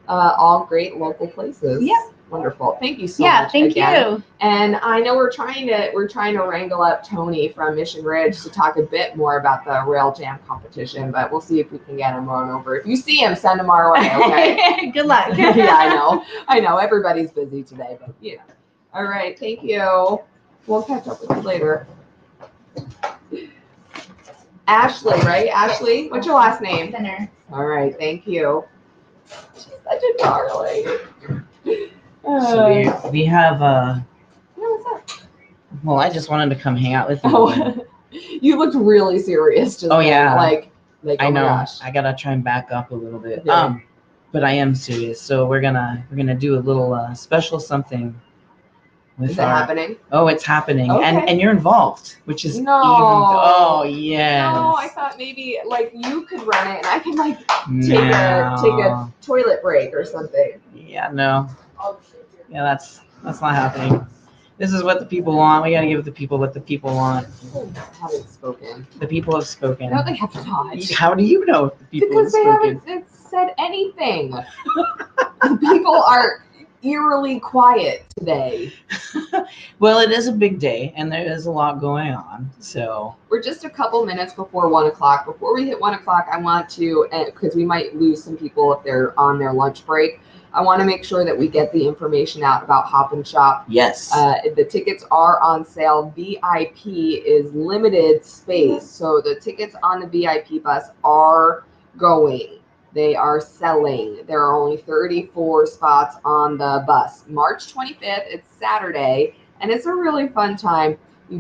all great local places. Yep. Wonderful. Thank you so Yeah, much. thank again. you. And I know we're trying to wrangle up Tony from Mission Ridge to talk a bit more about the rail jam competition, but we'll see if we can get him on over. If you see him, send him our way, okay? Good luck. Yeah, I know. Everybody's busy today, but you know. All right, thank you. We'll catch up with you later. Ashley, right? Ashley, what's your last name? Center. All right, thank you. She's such a darling. So we have what's up? well, I just wanted to come hang out with you. Oh, you looked really serious just Oh, then. yeah. Like I oh know. my gosh. I gotta try and back up a little bit. Okay. But I am serious. So we're gonna do a little special something with Is it happening? Oh, it's happening, Okay. and you're involved, which is No. Oh yes. No, I thought maybe like you could run it and I could like No. take a toilet break or something. Yeah, no. Yeah, that's not happening. This is what the people want. We gotta give the people what the people want. People haven't spoken. The people have spoken. No, they have not. How do you know if the people Because have they spoken? haven't said anything. The people are eerily quiet today. Well, it is a big day, and there is a lot going on. So We're just a couple minutes before 1 o'clock. Before we hit 1 o'clock, I want to, because we might lose some people if they're on their lunch break, I want to make sure that we get the information out about Hop and Shop. yes. The tickets are on sale. VIP is limited space. So the tickets on the VIP bus are going. They are selling. There are only 34 spots on the bus. March 25th, it's Saturday, and it's a really fun time. You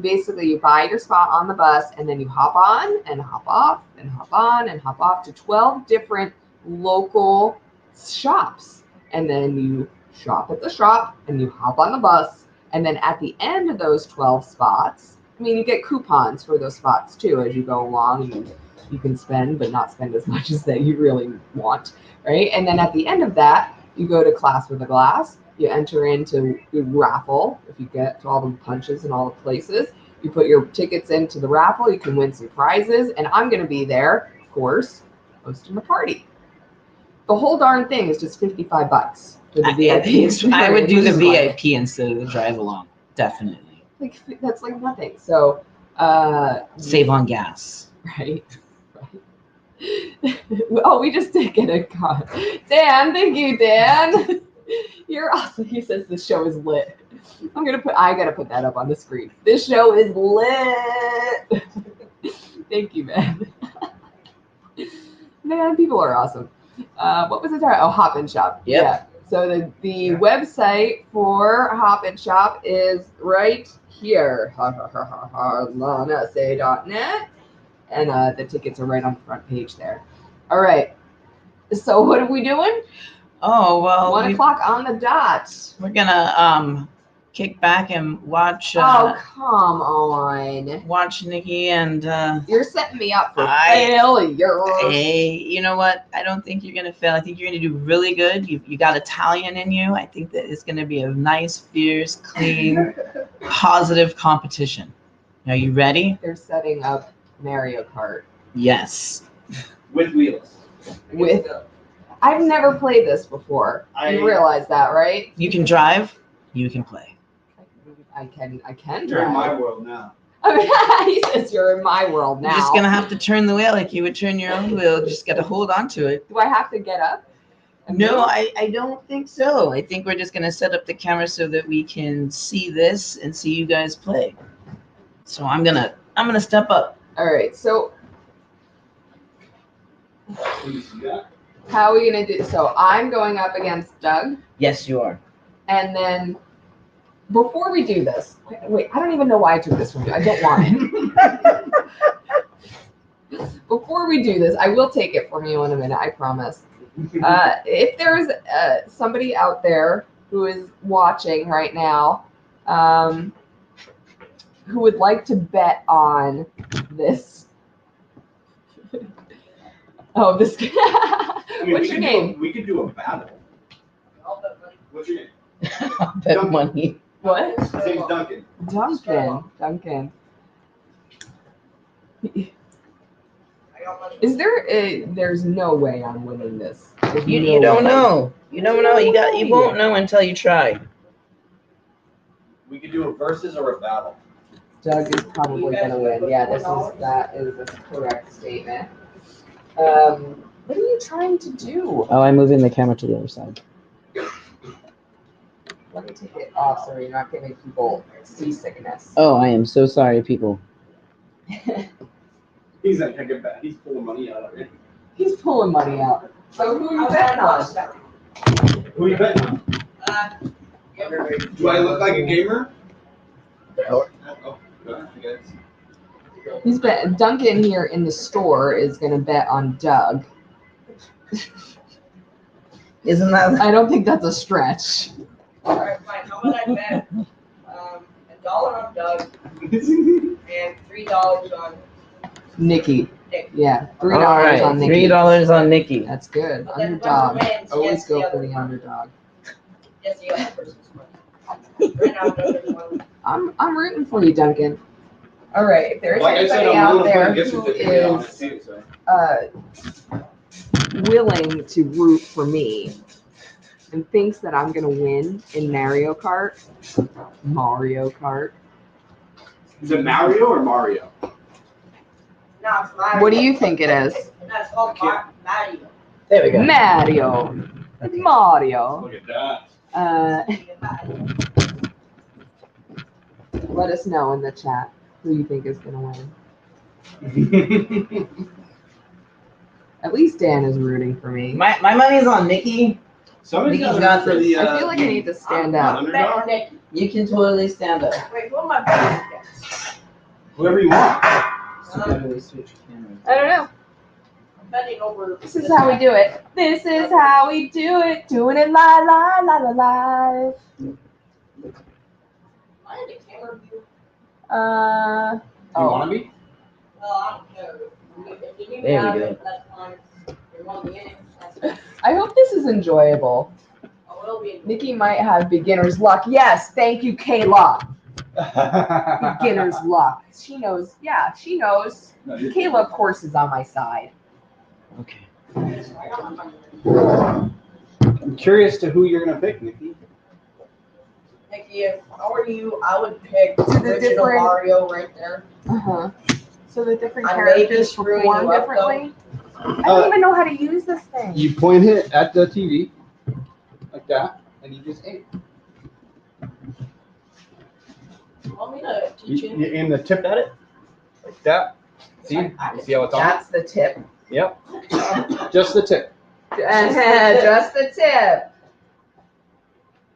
buy your spot on the bus, and then you hop on and hop off and hop on and hop off to 12 different local shops. And then you shop at the shop and you hop on the bus. And then at the end of those 12 spots, you get coupons for those spots too as you go along. You can spend, but not spend as much as that you really want, right? And then at the end of that, you go to Class with a Glass. You enter into the raffle. If you get to all the punches and all the places, you put your tickets into the raffle. You can win some prizes. And I'm going to be there, of course, hosting a party. The whole darn thing is just $55 for the VIP experience. I would do the Which is funny. VIP instead of the drive along. Definitely. That's like nothing. So Save on gas. Right. Oh, we just did get a call. Dan, thank you, Dan. You're awesome. He says the show is lit. I gotta put that up on the screen. This show is lit. Thank you, man. Man, people are awesome. What was it? Oh, Hop and Shop. Yep. Yeah. So the website for Hop and Shop is right here. LanaSay.net. And the tickets are right on the front page there. All right. So what are we doing? Oh, well. 1 o'clock on the dot. We're gonna kick back and watch Oh, come on. watch Nikki and You're setting me up for failure. hey, you know what? I don't think you're gonna fail. I think you're gonna do really good. You got Italian in you. I think that it's gonna be a nice, fierce, clean, positive competition. Are you ready? They're setting up Mario Kart. Yes. With wheels. I've never played this before. You realize that, right? You can drive, you can play. I can You're in my drive. world now. He says you're in my world now. You're just gonna have to turn the wheel like you would turn your own wheel. Just gotta hold on to it. Do I have to get up? and No, move? I don't think so. I think we're just gonna set up the camera so that we can see this and see you guys play. So I'm gonna step up. All right. So Yeah. how are we gonna do? So I'm going up against Doug, Yes, you are. and then before we do this, wait, I don't even know why I took this from you. I don't want it. Before we do this, I will take it from you in a minute. I promise. If there's somebody out there who is watching right now, who would like to bet on this. Oh, this. What's your name? We could do a battle. What's your name? I'll bet money. What? His name's Duncan. Duncan. Duncan. Is there a? There's no way I'm winning this. There's You no don't way. know. You don't know. You won't know until you try. We could do a versus or a battle. Doug is probably gonna win. Yeah, that is a correct statement. What are you trying to do? Oh, I'm moving the camera to the other side. Let me take it off so you're not giving people seasickness. Oh, I am so sorry, people. He's like, I get back. He's pulling money out of it. He's pulling money out. So who are you betting on? Who you betting on? Do I look like a gamer? Oh. Oh, I guess. He's bet. Duncan here in the store is gonna bet on Doug. Isn't that? I don't think that's a stretch. All right, fine. How about I bet $1 on Doug and $3 on Nikki. Nick. Yeah, $3 All right, on Nikki. $3 on Nikki. That's good. But then Underdog. whoever wins Always gets go the for other the one. underdog. Yes, the other person's money. Right now, Doug is one. I'm rooting for you, Duncan. All right, if there's Like I said, anybody I'm out willing to there put a gift who certificate on it is too. So. willing to root for me and thinks that I'm gonna win in Mario Kart. Is it Mario or Mario? No, it's Mario. What do you think it is? No, it's called Mario. There we go. Mario. Look at that. Let us know in the chat who you think is gonna win. At least Dan is rooting for me. My money's on Nikki. Somebody's Nikki's got got for the. I feel like I need to stand up. Underdog? Nick. You can totally stand up. Wait, who am I betting against? Whoever you want. How do we switch cameras? I don't know. I'm betting over. This is how we do it. This is how we do it. Doing it live. I had a camera view. You want to be? Well, I don't care. If you need me There we out of go. it, that's fine. If you want me in it, that's fine. I hope this is enjoyable. I will be. Nikki might have beginner's luck. Yes, thank you, Kayla. Beginner's luck. She knows. Yeah, she knows. No, you're- Kayla, of course, is on my side. Okay. I got my money. I'm curious to who you're gonna pick, Nikki. Nikki, if I were you, I would pick the original different- Mario right there. Uh-huh. So the different I may be characters screwing perform you up, differently. I don't even know how to use this thing. You point it at the TV, like that, and you just aim. You want me to teach you? You aim the tip at it, like that. See? You see how it's on? That's the tip. Yep. Just the tip. Just the tip.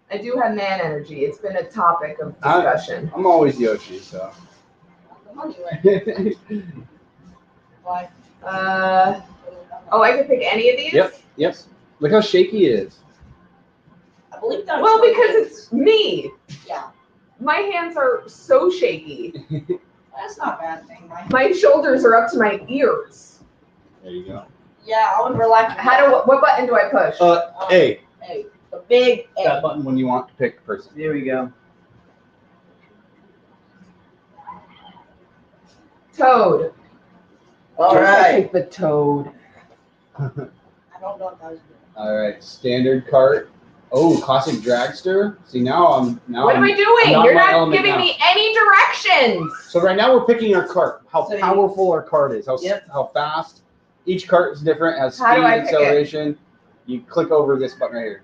I do have man energy. It's been a topic of discussion. I'm always Yoshi, so. The money right. Why? Oh, I could pick any of these? Yep. Yes. Look how shaky it is. I believe that. Well, because it's me. Yeah. My hands are so shaky. That's not a bad thing, right? My shoulders are up to my ears. There you go. Yeah, I would relax. What button do I push? A. A. The big That A. button when you want to pick a person. There we go. Toad. All I right. pick the toad. I don't know if that was good. All right. Standard cart. Oh, classic dragster. See now What am I doing? I'm You're in my not element giving now. me any directions. So right now we're picking our cart. How So you- powerful our cart is. Yep. How fast. Each cart is different. Has How speed, do I pick it? acceleration. You click over this button right here.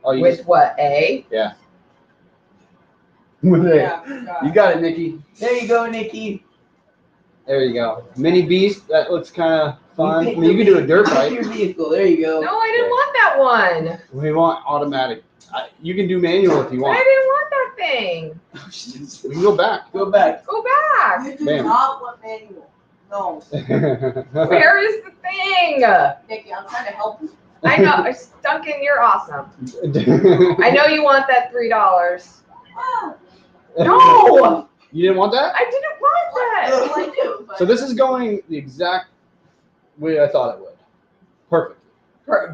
Oh, you With what? A? with it. Yeah. You got it, Nikki. There you go, Nikki. There you go. Mini beast. That looks kind of fun. I pick mean, you can do a dirt pick bike. your vehicle. There you go. No, I didn't want that one. We want automatic. You can do manual if you I want. didn't want that thing. We can go back. Go back. Go back. You do Bam. not want manual. No. Where is the thing? Nikki, I'm trying to help you. I know. Duncan, you're awesome. I know you want that $3. Ah, No, You didn't want that? I didn't want that. well, I do. But So this is going the exact way I thought it would. Perfect.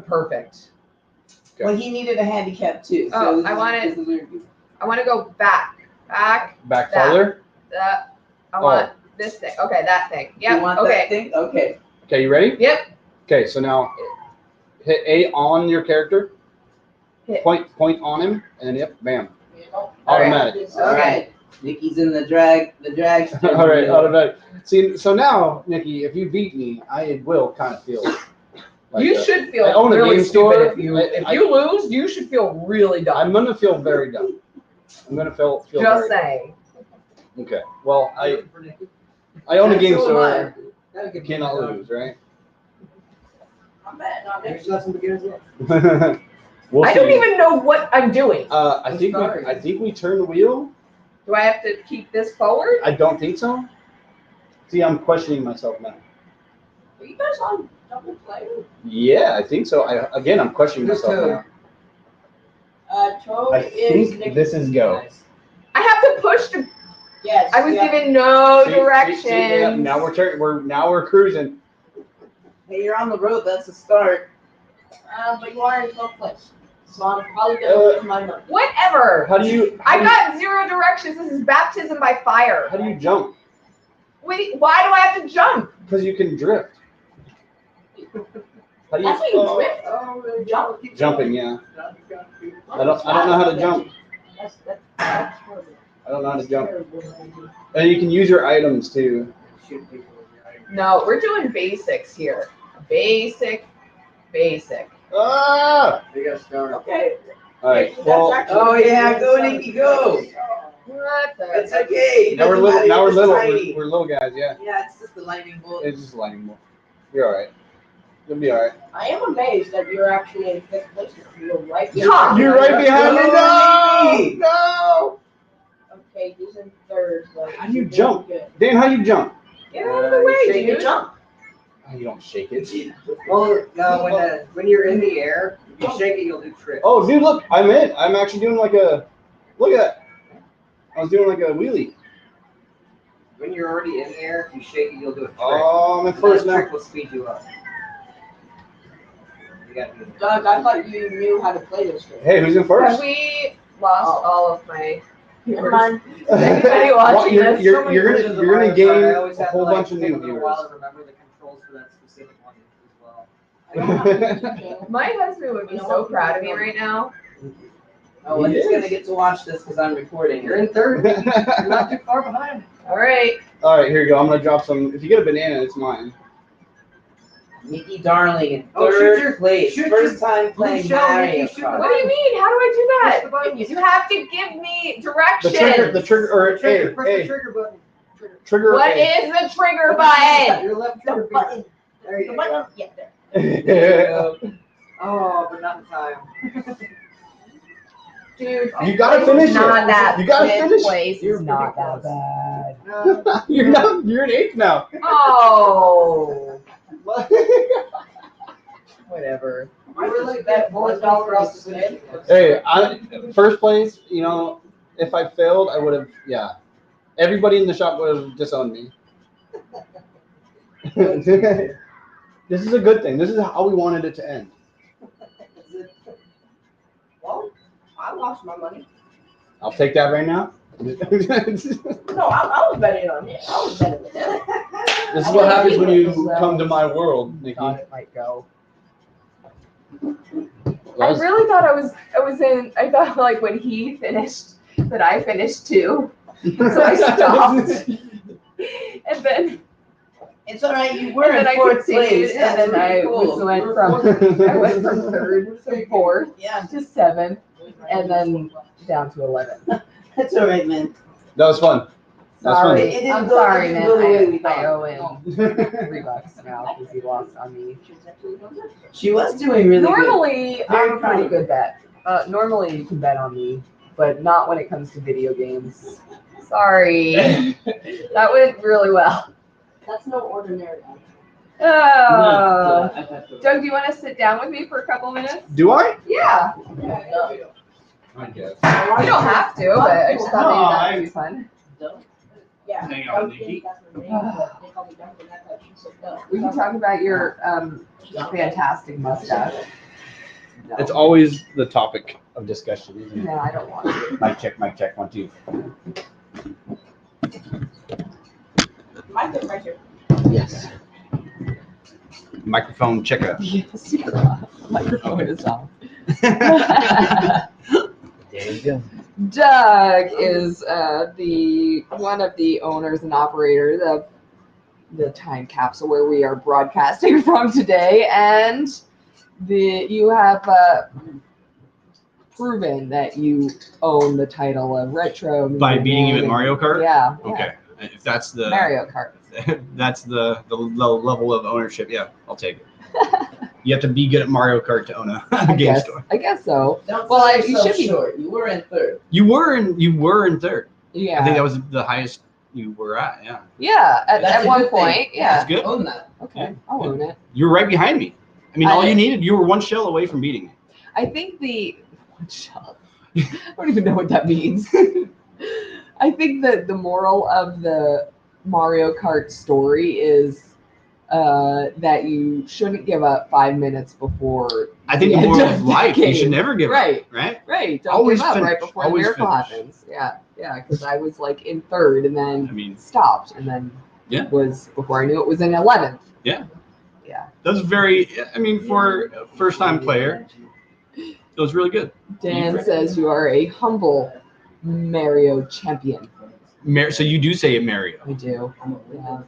Perfect. Okay. Well, he needed a handicap too. So Oh, this I is- want it- this is where- I want to go back. Back That. farther. I want this thing. Okay, that thing. You Yep. want Okay. that thing? Okay. Okay, you ready? Yep. Okay, so now hit A on your character. Hit. Point on him, and yep, bam. All Automatic. All right. Nikki's in the drag. All right, automatic. See, so now, Nikki, if you beat me, I will kind of feel. Like You should feel I own a really game stupid store. if you lose. You should feel really dumb. I'm gonna feel very dumb. I'm gonna feel Just very saying. dumb. Okay. Well, I own a game So am store. You cannot lose, right? I'm betting on next lesson begins with. We'll I see. don't even know what I'm doing. I think we turn the wheel. Do I have to keep this forward? I don't think so. See, I'm questioning myself now. Are you guys on double player? Yeah, I think so. I'm questioning Who's myself now. Toad I is think Nikki. this is go. I have to push to. Yes. I was yeah. given no See, directions. yeah, now we're cruising. Hey, you're on the road. That's the start. But you are in 12th place. So I'm probably gonna lose my money. Whatever. How do you? I got 0 directions. This is baptism by fire. How do you jump? Wait, why do I have to jump? Because you can drift. How do That's what you drift. Jump. Jumping, yeah. I don't know how to jump. That's horrible. I don't know how to jump. And you can use your items too. No, we're doing basics here. Basic. Ah! Okay. All right. That's Well, actually- Oh, yeah, go, Nikki, go. What the? It's okay. It now we're doesn't little. matter, Now we're it's little. tiny. We're little guys. Yeah. Yeah, it's just the lightning bolt. It's just lightning bolt. You're all right. You'll be all right. I am amazed that you're actually in 5th place. You're right Tom, behind me. You're right behind me. No! Nikki! No! Okay, he's in 3rd. So How do you you're jump? good. Dan, how do you jump? Get out of the way, Shake dude. and jump. Oh, you don't shake it. Oh, no, when you're in the air, if you shake it, you'll do tricks. Oh, dude, look, I'm in. I'm actually doing like a. Look at that. I was doing like a wheelie. When you're already in the air, if you shake it, you'll do a trick. Oh, I'm in And first that now. trick will speed you up. You gotta do that. Doug, I thought you knew how to play this game. Hey, who's in Have first? we lost all of my Never viewers? mind. Anybody watching you're, this? you're, So many you're versions gonna of you're gonna Mario Kart, I gain always a have to, whole like, bunch of take new a little viewers. while to remember the controls for that specific one as well. I don't have a YouTube channel. My husband would be so proud of me right now. Oh, I'm just gonna get to watch this because I'm recording. You're in 3rd. You're not too far behind. All right. All right, here you go. I'm gonna drop some. If you get a banana, it's mine. Nikki Darling in Oh, shoot 3rd your- place. shoot First your time playing shell, Mario Nikki, shoot the Kart. What do you mean? How do I do Press the that? button. You have to give me The directions. trigger, or Trigger. A, Press the A, trigger button. trigger. What A. is the trigger button? Your left The trigger button. There you go. Yeah, there. There you go. Oh, but not in time. Dude, You gotta it's finish it. not that You gotta fifth finish it. place You're is not pretty that bad. No. You're an 8th now. Oh, whatever. I really bet $1 across the head. Hey, first place. You know, if I failed, I would have. Yeah, everybody in the shop would have disowned me. This is a good thing. This is how we wanted it to end. Well, I lost my money. I'll take that right now. No, I was betting on it. I was betting with him. This is what happens when you come to my world, Nikki. Thought it might go. That I was- really thought I was in. I thought like when he finished that I finished too. So I stopped. And then It's all right. You were and then in I 4th continued, place. and That's then I really cool. went from 3rd to 4th Yeah, to 7th, and then down to 11. that's all right, man. That was fun. That's Sorry, It didn't I'm go- sorry, it man. didn't go the way we I thought. owe him fun. $3 now because he lost on me. She was doing really good. Normally, Very I'm a proud pretty of her. good bet. Normally, you can bet on me, but not when it comes to video games. Sorry, that went really well. That's no ordinary answer. Oh. Doug, do you want to sit down with me for a couple minutes? Do I? Yeah. I guess. You don't have to, but I just thought maybe that would be fun. Yeah. Hang on, Duncan, Nikki. that's my name, but they call me Duncan, that's why she said Doug. We can talk about your fantastic mustache. No. It's always the topic of discussion, isn't it? No, I don't want to. Mic check, 1, 2. My good right here. Yes. Microphone checker. Yes, your microphone is off. There you go. Doug is the one of the owners and operators of the Time Capsule where we are broadcasting from today, and you have proven that you own the title of retro By beating you at and- Mario Kart? Yeah. Okay. If that's the Mario Kart. that's the level of ownership, yeah, I'll take it. You have to be good at Mario Kart to own a game store. I guess so. Don't Well, sell you yourself should be- short. You were in third. You were in third. Yeah. I think that was the highest you were at. Yeah. Yeah. That's At a one good thing. point. Yeah. That's good. Own that. Okay. I'll own it. You were right behind me. I mean, all I- you needed, you were one shell away from beating me. I think shut up. I don't even know what that means. I think that the moral of the Mario Kart story is that you shouldn't give up 5 minutes before. I think the end moral of of life, you should game. never give Right. up, right? Right. Don't Always give up finish. right before the Always miracle finish. happens. Yeah. Yeah. Because I was like in third and then I mean, stopped and then Yeah. was before I knew it was in 11th. Yeah. Yeah. that's very, I mean, for a first-time player, it was really good. Dan says you are a humble Mario champion. So you do say it, Mario. I do. Yeah.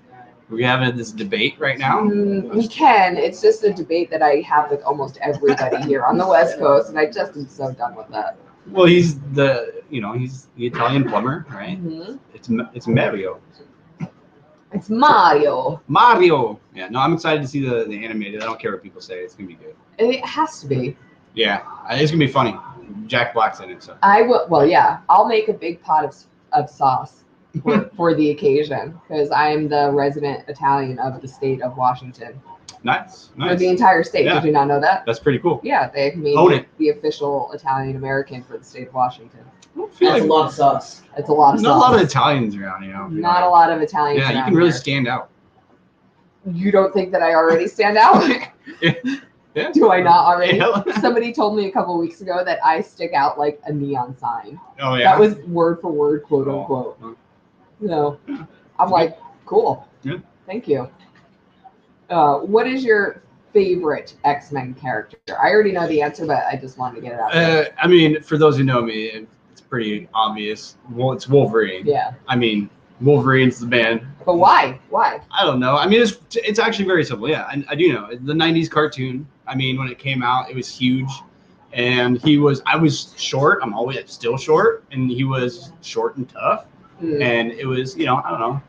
We're having this debate right now. We can. It's just a debate that I have with almost everybody here on the West Coast, and I just am so done with that. Well, he's the Italian plumber, right? Mhm. It's Mario. It's Mario. Mario. Yeah, no, I'm excited to see the animated. I don't care what people say. It's gonna be good. And it has to be. Yeah, it's gonna be funny. Jack Black's in it, so. I will. Well, yeah. I'll make a big pot of sauce for the occasion because I am the resident Italian of the state of Washington. Nice, For the nice. entire state. Yeah. Did you not know that? That's pretty cool. Yeah, they made Own it. the official Italian American for the state of Washington. I feel That's like a lot of sauce. It's a lot of not a sauce. lot of Italians around, you know. Not a lot of Italians. Yeah, you around can really here. stand out. You don't think that I already stand out? Yeah. Do I not already? Yeah. Somebody told me a couple weeks ago that I stick out like a neon sign. Oh yeah. That was word for word, quote Oh. unquote. So I'm like, cool. Yeah. Thank you. What is your favorite X-Men character? I already know the answer, but I just wanted to get it out there. I mean, for those who know me, it's pretty obvious. Well, it's Wolverine. Yeah. I mean, Wolverine's the man. But why? Why? I don't know. I mean, it's actually very simple. Yeah, I do know. The 90s cartoon, I mean, when it came out, it was huge. And I was short. I'm always still short. And he was short and tough. Hmm. And it was, I don't know,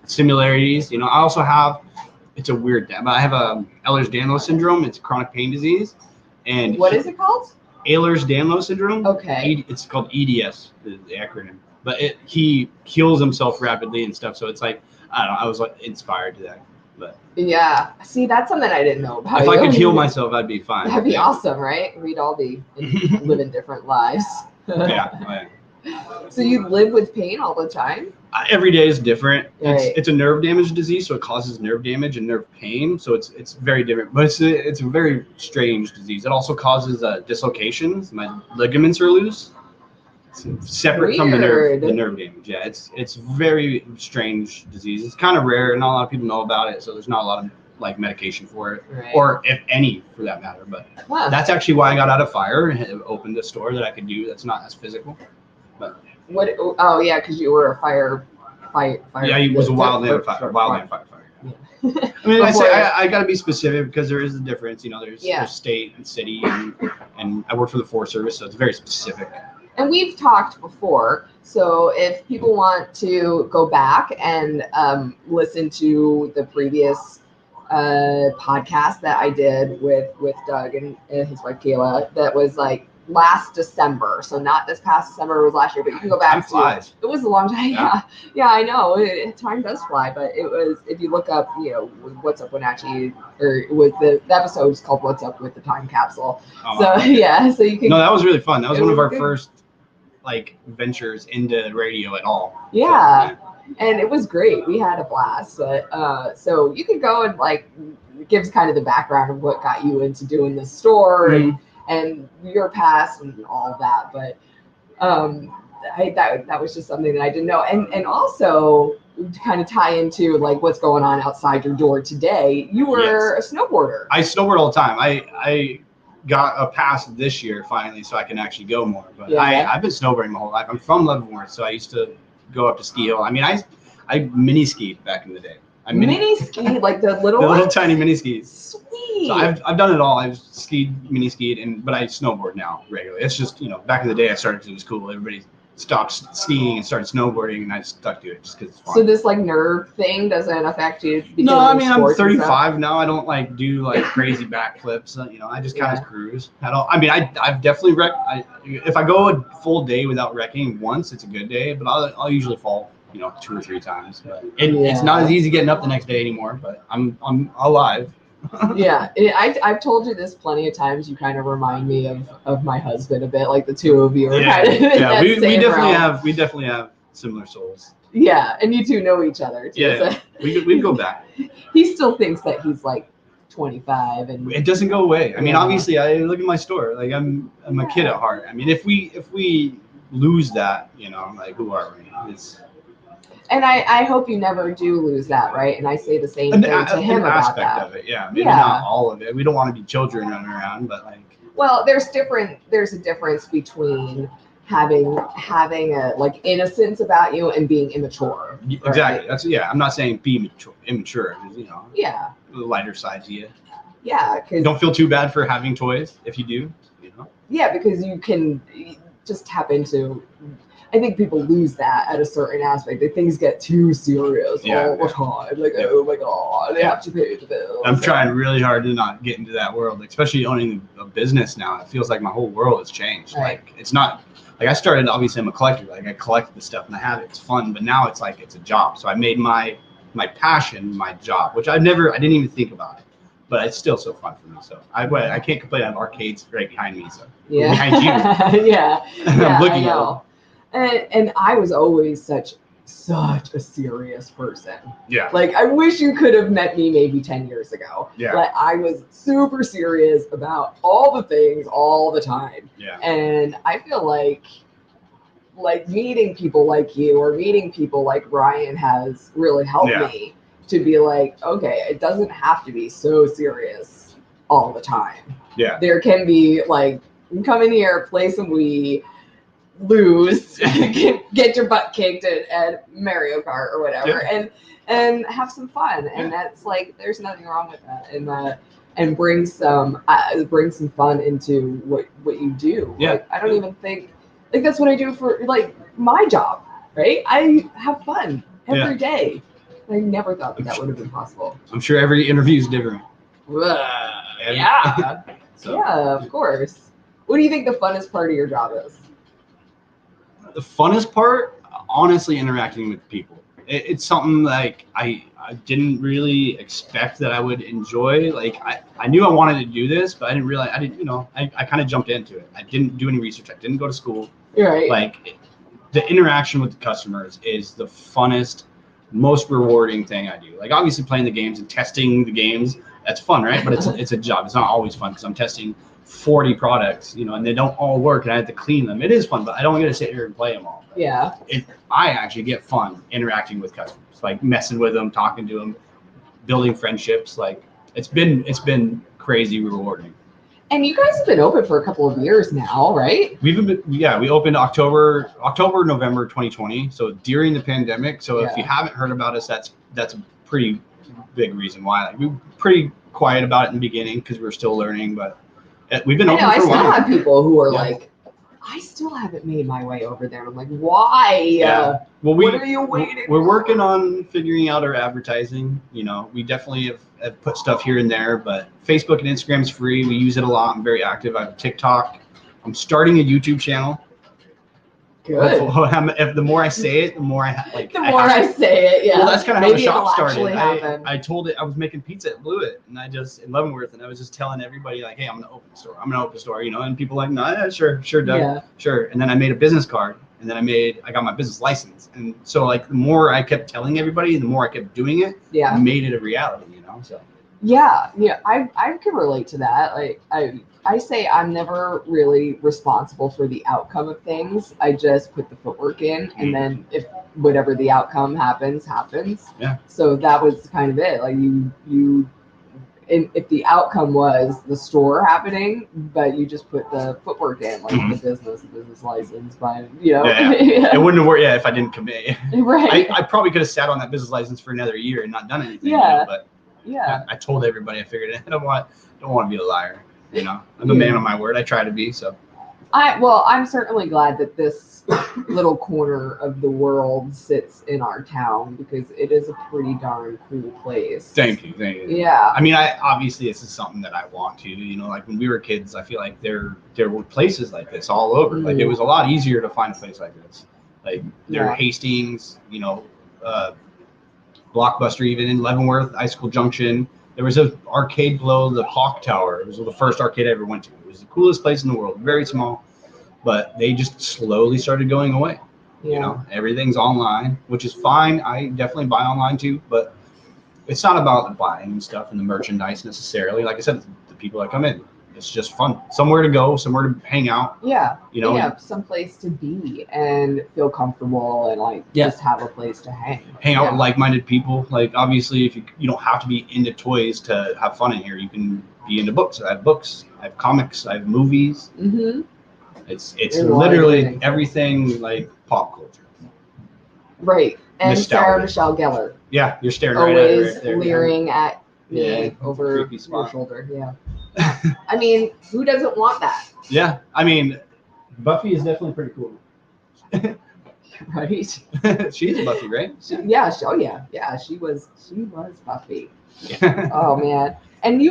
similarities. I also have, it's a weird, but I have Ehlers-Danlos syndrome. It's a chronic pain disease. And What is it called? Ehlers-Danlos syndrome. Okay. It's called EDS, the acronym. But he heals himself rapidly and stuff. So it's like, I don't know, I was like inspired to that. But Yeah. See, that's something I didn't know about. if I you. could heal myself, I'd be fine. That'd be Yeah. awesome, right? We'd all be living different lives. Yeah. Oh, yeah. So you live with pain all the time? Every day is different. Right. It's a nerve damage disease, so it causes nerve damage and nerve pain. So it's very different, but it's a very strange disease. It also causes dislocations. My ligaments are loose. It's separate from the Weird. nerve damage. Yeah, it's very strange disease. It's kind of rare. Not a lot of people know about it, so there's not a lot of like medication for it, Right. or if any for that matter. But Huh. that's actually why I got out of fire and opened a store that I could do that's not as physical. What? Oh yeah, because you were a fire. Yeah, he was a wildland firefighter. I mean, I got to be specific because there is a difference. There's state and city, and I work for the Forest Service, so it's very specific. And we've talked before, so if people want to go back and listen to the previous podcast that I did with Doug and his wife Kayla, that was like last December, so not this past December, it was last year, but you can go back Time flies. it was a long time. Yeah. Yeah, I know. Time does fly, but it was, if you look up, What's Up Wenatchee, or with the episode is called What's Up with the Time Capsule. Oh, So wow. yeah, so you can. No, that was really fun. That was It one of was our good. first ventures into radio at all. Yeah. And it was great. We had a blast. But so you could go and it gives kind of the background of what got you into doing the store and your past and all of that. But that was just something that I didn't know. And also to kind of tie into like what's going on outside your door today, you were a snowboarder. I snowboard all the time. I got a pass this year finally, so I can actually go more. But Yeah. I've been snowboarding my whole life. I'm from Leavenworth, so I used to go up to Ski Hill. I mean, I mini skied back in the day. I Mini ski, like the little the little ones? tiny mini skis. Sweet. So I've done it all. I've skied, mini skied, but I snowboard now regularly. It's just, back in the day I started because it was cool. Everybody stopped skiing and started snowboarding, and I just stuck to it just because it's fun. So this like nerve thing doesn't affect you? Because No, of I mean, I'm sports and stuff? 35 now. I don't like do like crazy backflips. I just kind of cruise. I've definitely wrecked. If I go a full day without wrecking once, it's a good day. But I'll usually fall, 2 or 3 times. But it's not as easy getting up the next day anymore. But I'm alive. Yeah, I've told you this plenty of times. You kind of remind me of my husband a bit. Like the two of you are kind of in that we same definitely have similar souls. Yeah, and you two know each other too. Yeah, So we go back. he still thinks that he's like 25, and It doesn't go away. I mean, Yeah. obviously, I look at my store. Like I'm a kid at heart. I mean, if we lose that, like who are we? It's and I hope you never do lose that, right? And I say the same thing to him an about aspect that. of it. Yeah, maybe Yeah. not all of it. We don't want to be children running around, but like. Well, there's a difference between having a like innocence about you and being immature. Right? Exactly. I'm not saying be immature. Yeah. The lighter side to you. Yeah, because Don't feel too bad for having toys if you do. yeah, because you can just tap into. I think people lose that at a certain aspect. Things get too serious all the time. Like, oh my god, they have to pay the bills. I'm trying really hard to not get into that world, especially owning a business now. It feels like my whole world has changed. Right. Like it's not like I started. Obviously, I'm a collector. Like I collect the stuff and I have it. It's fun, but now it's like it's a job. So I made my passion my job, which I didn't even think about it. But it's still so fun for me. So I can't complain. I have arcades right behind me. So Yeah. behind you. yeah. I'm looking I at know. And I was always such a serious person. Yeah. Like I wish you could have met me maybe 10 years ago. Yeah. Like I was super serious about all the things all the time. Yeah. And I feel like meeting people like you or meeting people like Ryan has really helped me to be like, okay, it doesn't have to be so serious all the time. Yeah. There can be like, come in here, play some Wii, lose, get your butt kicked at Mario Kart or whatever, and have some fun. And that's like, there's nothing wrong with that. And bring some fun into what you do. Yeah. Like, I don't even think like that's what I do for like my job, right? I have fun every day. I never thought that would have been possible. I'm sure every interview is different. Yeah. So. Yeah, of course. What do you think the funnest part of your job is? The funnest part, honestly, interacting with people. It's something like I didn't really expect that I would enjoy. Like I knew I wanted to do this, but I didn't realize I kind of jumped into it. I didn't do any research. I didn't go to school. Right. Like the interaction with the customers is the funnest, most rewarding thing I do. Like obviously playing the games and testing the games, that's fun, right? But it's a job. It's not always fun because I'm testing 40 products, and they don't all work and I have to clean them. It is fun, but I don't get to sit here and play them all. Yeah. I actually get fun interacting with customers, like messing with them, talking to them, building friendships. Like it's been crazy rewarding. And you guys have been open for a couple of years now, right? We opened October, November 2020. So during the pandemic. So if you haven't heard about us, that's a pretty big reason why. Like we were pretty quiet about it in the beginning because we were still learning, but we've been open for a while. I still have people who are like, I still haven't made my way over there. I'm like, why? Yeah. Well, what are you waiting We're for? working on figuring out our advertising. We definitely have put stuff here and there, but Facebook and Instagram is free. We use it a lot. I'm very active. I have TikTok. I'm starting a YouTube channel. Good. If the more I say it, the more I like. The more I say it, yeah. Well, that's kind of how the shop it'll started. actually happen. I told it I was making pizza at Blue It, and in Leavenworth, and I was just telling everybody like, "Hey, I'm gonna open a store. I'm gonna open a store," and people like, "No, yeah, sure, Doug, sure." And then I made a business card, and then I got my business license, and so like the more I kept telling everybody, the more I kept doing it. Yeah. I made it a reality, So. Yeah, yeah, I can relate to that. Like I say I'm never really responsible for the outcome of things. I just put the footwork in, and then if whatever the outcome happens, happens. Yeah. So that was kind of it. Like and if the outcome was the store happening, but you just put the footwork in, like the business license, by Yeah. It wouldn't have worked. Yeah, if I didn't commit. right. I probably could have sat on that business license for another year and not done anything. Yeah. But Yeah. I told everybody I figured it. I don't want to be a liar. I'm a man of my word. I try to be. So. I'm certainly glad that this little corner of the world sits in our town, because it is a pretty darn cool place. Thank you. Yeah. I mean, obviously this is something that I want to. Like when we were kids, I feel like there were places like this all over. Like it was a lot easier to find a place like this. Like there were Hastings, Blockbuster, even in Leavenworth, Icicle Junction. There was an arcade below the clock tower. It was the first arcade I ever went to. It was the coolest place in the world. Very small, but they just slowly started going away. Everything's online, which is fine. I definitely buy online too, but it's not about the buying and stuff and the merchandise necessarily. Like I said, the people that come in, it's just fun. Somewhere to go, somewhere to hang out. Yeah. Someplace to be and feel comfortable and just have a place to hang out with like-minded people. Like obviously, if you don't have to be into toys to have fun in here. You can be into books. I have books. I have comics. I have movies. Mm-hmm. It's literally everything like pop culture. Right. And Sarah Michelle Gellar. Yeah, you're staring always right at her. Leering at me over your shoulder. Yeah. I mean, who doesn't want that? Yeah. I mean, Buffy is definitely pretty cool. Right. She's Buffy, right? Yeah. She was Buffy. Oh man. And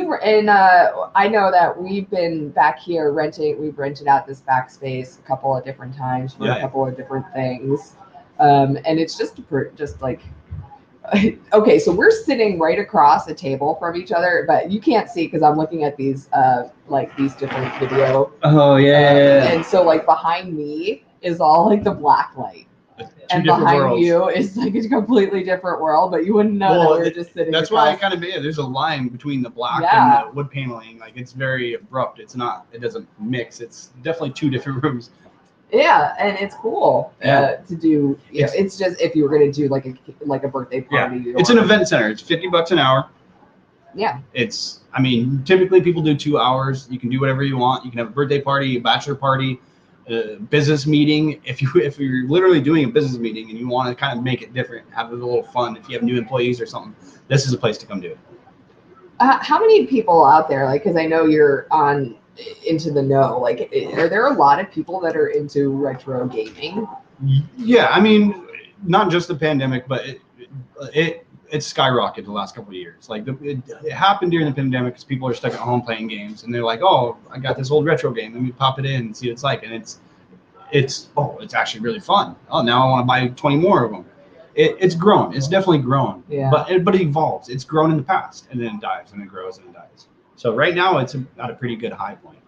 I know that we've been back here renting. We've rented out this back space a couple of different times for a couple of different things. And it's just like, okay, so we're sitting right across a table from each other, but you can't see because I'm looking at these these different video. Oh yeah. And so like behind me is all like the black light. And behind worlds. You is like a completely different world, but you wouldn't know that we're just sitting. That's why I kind of there's a line between the black and the wood paneling. Like it's very abrupt. It doesn't mix. It's definitely two different rooms. Yeah, and it's cool to do. It's just if you were going to do like a birthday party. Yeah. It's an event center. It's $50 an hour. Yeah. Typically people do 2 hours. You can do whatever you want. You can have a birthday party, a bachelor party, a business meeting. If you're literally doing a business meeting and you want to kind of make it different, have a little fun. If you have new employees or something, this is a place to come do it. How many people out there? Like, because I know you're into the know. Like, are there a lot of people that are into retro gaming? Yeah, I mean, not just the pandemic, but it skyrocketed the last couple of years. Like it happened during the pandemic because people are stuck at home playing games, and they're like, "Oh, I got this old retro game. Let me pop it in and see what it's like." And it's actually really fun. Oh, now I want to buy 20 more of them. It's grown. It's definitely grown. Yeah. But it evolves. It's grown in the past, and then it dies, and it grows, and it dies. So right now, it's at a pretty good high point.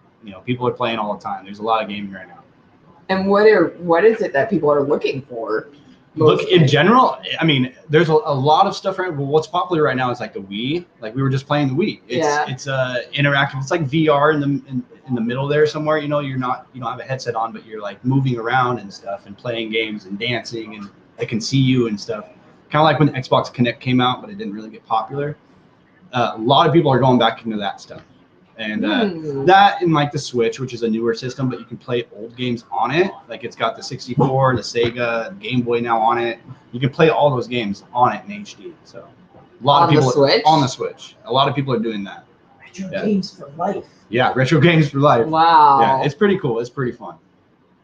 People are playing all the time. There's a lot of gaming right now. And what is it that people are looking for? Look, in general, I mean, there's a lot of stuff right. Well, what's popular right now is like the Wii. Like we were just playing the Wii. It's interactive. It's like VR in the middle there somewhere. You don't have a headset on, but you're like moving around and stuff and playing games and dancing, and they can see you and stuff. Kind of like when Xbox Connect came out, but it didn't really get popular. A lot of people are going back into that stuff. And that and like the Switch, which is a newer system, but you can play old games on it. Like it's got the 64, the Sega, Game Boy now on it. You can play all those games on it in HD. So a lot of people on the Switch. A lot of people are doing that. Retro games for life. Yeah, retro games for life. Wow. Yeah, it's pretty cool. It's pretty fun.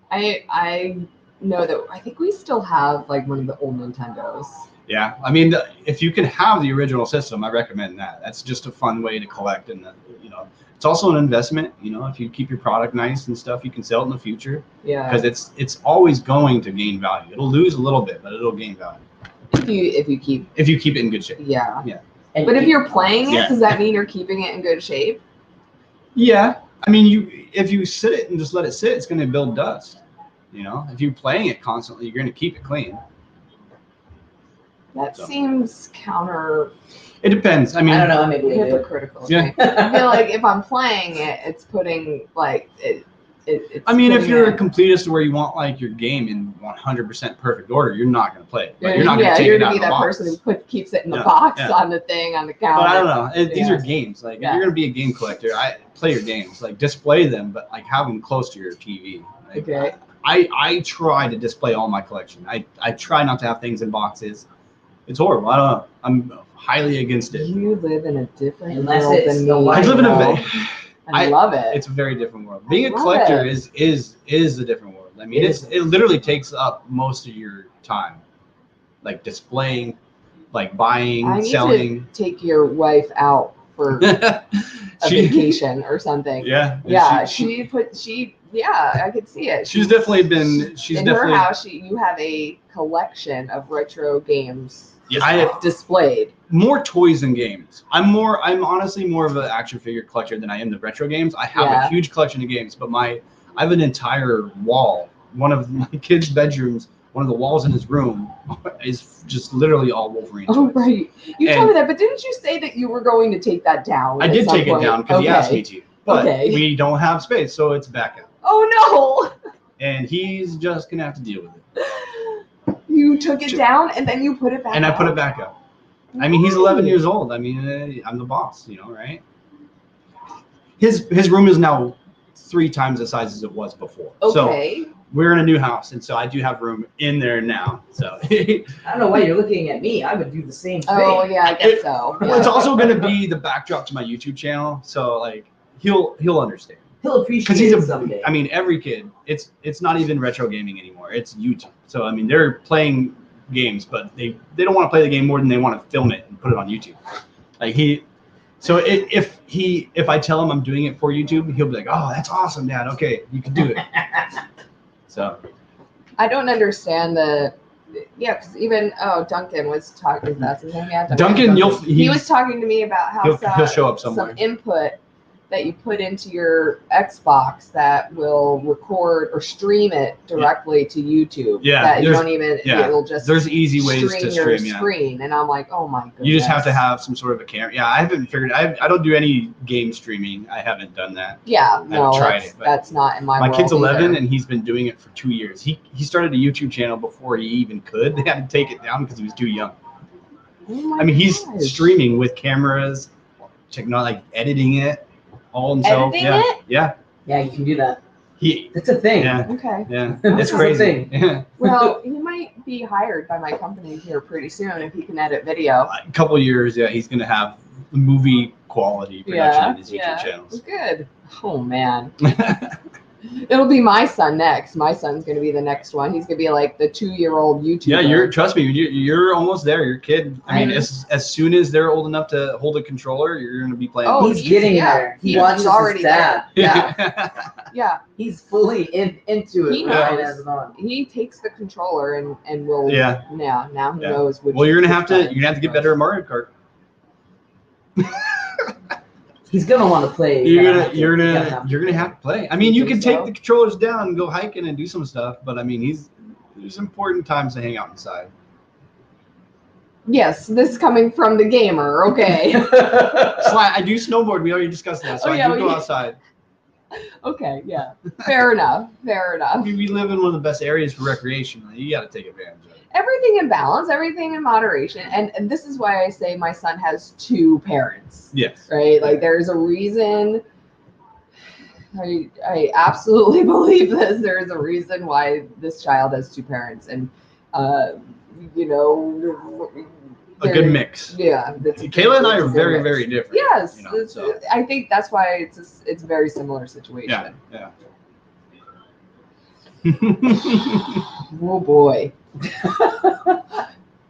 I know that I think we still have like one of the old Nintendos. Yeah, I mean, if you can have the original system, I recommend that. That's just a fun way to collect, and it's also an investment. If you keep your product nice and stuff, you can sell it in the future. Yeah. Because it's always going to gain value. It'll lose a little bit, but it'll gain value. If you keep it in good shape. Yeah. Yeah. But if you're playing it, does that mean you're keeping it in good shape? Yeah, I mean, if you sit it and just let it sit, it's going to build dust. If you're playing it constantly, you're going to keep it clean. That So. seems counter It depends. I mean, I don't know. Maybe they do. hypocritical. Yeah. I feel like if I'm playing it, it's putting like it's I mean, if putting you're a it- completist where you want like your game in 100% perfect order, you're not going to play it. Like, you're not yeah, going to take you're it gonna out be of the that box. person who keeps it in the Yeah, box yeah. on the thing on the counter. But I don't know. These Yeah. are games. Like, if Yeah. you're going to be a game collector, I play your games. Like, display them, but like have them close to your TV. Like, Okay. I try to display all my collection. I try not to have things in boxes. It's horrible. I don't know. I'm highly against it. You live in a different Unless world it's than the me. I live in a know. very, I love it. it's a very different world. Being a love collector it. is a different world. I mean, It it is. literally takes up most of your time, like displaying, like buying, I need selling. to take your wife out for a She- vacation or something. Yeah. Yeah, She- yeah, I could see it. she's definitely been. She's in definitely. her house. You have a collection of retro games Yeah, I displayed. more toys than games. I'm honestly more of an action figure collector than I am the retro games. I have Yeah. a huge collection of games, but I have an entire wall. One of my kid's bedrooms, one of the walls in his room is just literally all Wolverine Oh toys. right, you And- told me that, but didn't you say that you were going to take that down? I at did some take it point? down because he asked me to, but Okay. we don't have space, so it's back up. Oh And he's just gonna have to deal with it. no! You took it down and then you put it back. And I put it up? back up. I mean, he's 11 Nice. years old. I mean, I'm the boss, right? His room is now 3 times the size as it was before. So Okay. we're in a new house, and so I do have room in there now. So I don't know why you're looking at me. I would do the same thing. Oh yeah, I guess so. well, it's also going to be the backdrop to my YouTube channel. So like he'll understand. He'll Because appreciate he's it someday. I mean, every kid. It's not even retro gaming anymore. It's YouTube. So I mean, they're playing games, but they don't want to play the game more than they want to film it and put it on YouTube. Like if I tell him I'm doing it for YouTube, he'll be like, "Oh, that's awesome, Dad. Okay, you can do it." So I don't understand because even Duncan was talking. That's his name. Yeah, Duncan, he was talking to me about how he'll show up somewhere. some input that you put into your Xbox that will record or stream it directly to YouTube. Yeah, that you there's- don't even. yeah, It'll just there's easy ways to stream stream. your Yeah. screen, and I'm like, oh my goodness. You just have to have some sort of a camera. Yeah, I haven't figured. I don't do any game streaming. I haven't done that. Yeah, no, tried that's, it, but that's not in my My world kid's 11, either. and he's been doing it for 2 years. He started a YouTube channel before he even could. They had to take it down because he was too young. Oh my I mean, he's gosh. streaming with cameras, technology, like editing it all himself. Editing yeah, it? yeah. Yeah, you can do that. He, It's a thing. yeah, Okay. yeah. That's It's the crazy. thing. Yeah. Well, he might be hired by my company here pretty soon if he can edit video. A couple years, yeah, he's gonna have movie quality production on his YouTube channels. Good. Oh man. It'll be my son next. My son's gonna be the next one. He's gonna be like the 2-year-old YouTuber. Yeah, trust me, you're almost there. Your kid. I mean, I- as soon as they're old enough to hold a controller, you're gonna be playing. Oh, He's getting yeah. there. He He's watches already his dad. there. Yeah. He's fully into it He right knows. as an on. He takes the controller and will. Yeah. Yeah. Now he Yeah. knows which. Well, you're gonna have to buttons get press. better at Mario Kart. He's gonna want to play. You're Gotta gonna have to. you're Gotta gonna have to. you're gonna have to play. I mean, you can think take so? the controllers down and go hiking and do some stuff, but I mean, there's important times to hang out inside. Yes, this is coming from the gamer. Okay. So I do snowboard. We already discussed that. So Oh, I yeah, do go we- outside. Okay. Yeah. Fair enough. Fair I enough. mean, we live in one of the best areas for recreation. You got to take advantage of it. Everything in balance, everything in moderation, and this is why I say my son has 2 parents. Yes. Right? Like there's a reason. I absolutely believe this. There is a reason why this child has 2 parents, and you know, A good mix. Yeah, Kayla and I are it's a good very, mix. very different. Yes, you know, so. I think that's why it's a very similar situation. Yeah. Oh boy.